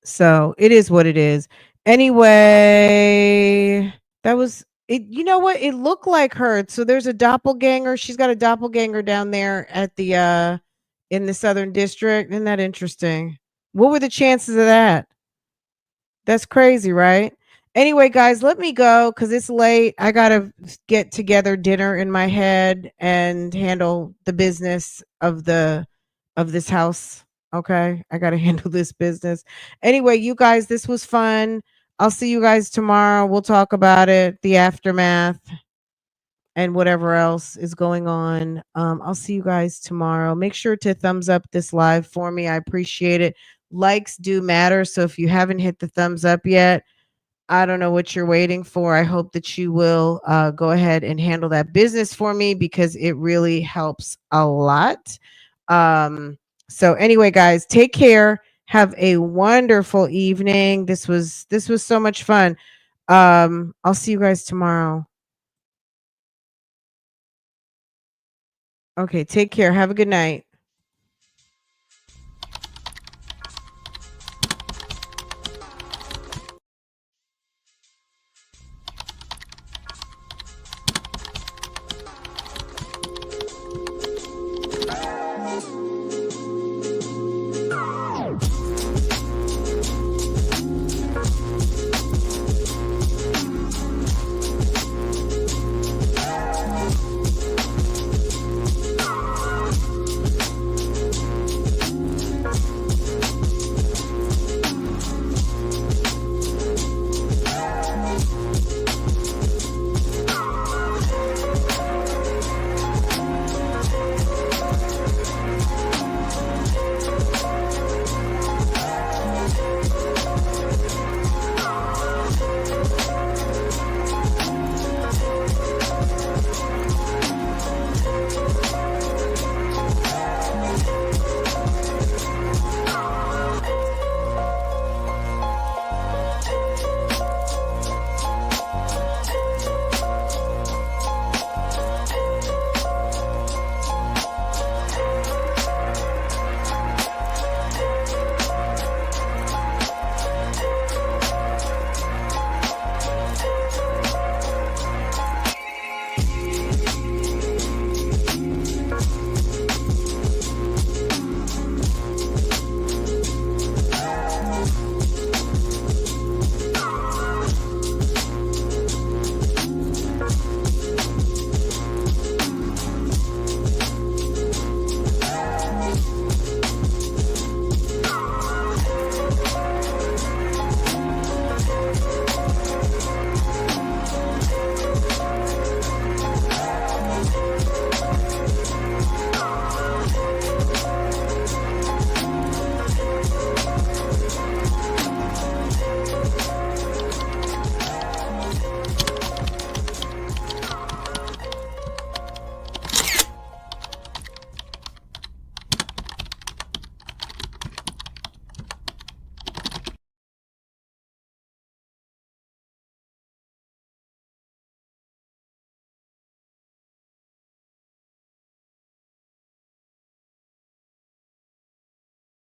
So it is what it is. Anyway, that was it. You know what? It looked like her. So there's a doppelganger. She's got a doppelganger down there at the in the Southern District. Isn't that interesting? What were the chances of that? That's crazy, right? Anyway, guys, let me go because it's late. I gotta get together dinner in my head and handle the business of this house. Okay, I gotta handle this business. Anyway, you guys, this was fun. I'll see you guys tomorrow. We'll talk about it, the aftermath, and whatever else is going on. I'll see you guys tomorrow. Make sure to thumbs up this live for me. I appreciate it. Likes do matter. So if you haven't hit the thumbs up yet, I don't know what you're waiting for. I hope that you will go ahead and handle that business for me because it really helps a lot. So anyway, guys, take care. Have a wonderful evening. This was so much fun. I'll see you guys tomorrow. Okay, take care. Have a good night.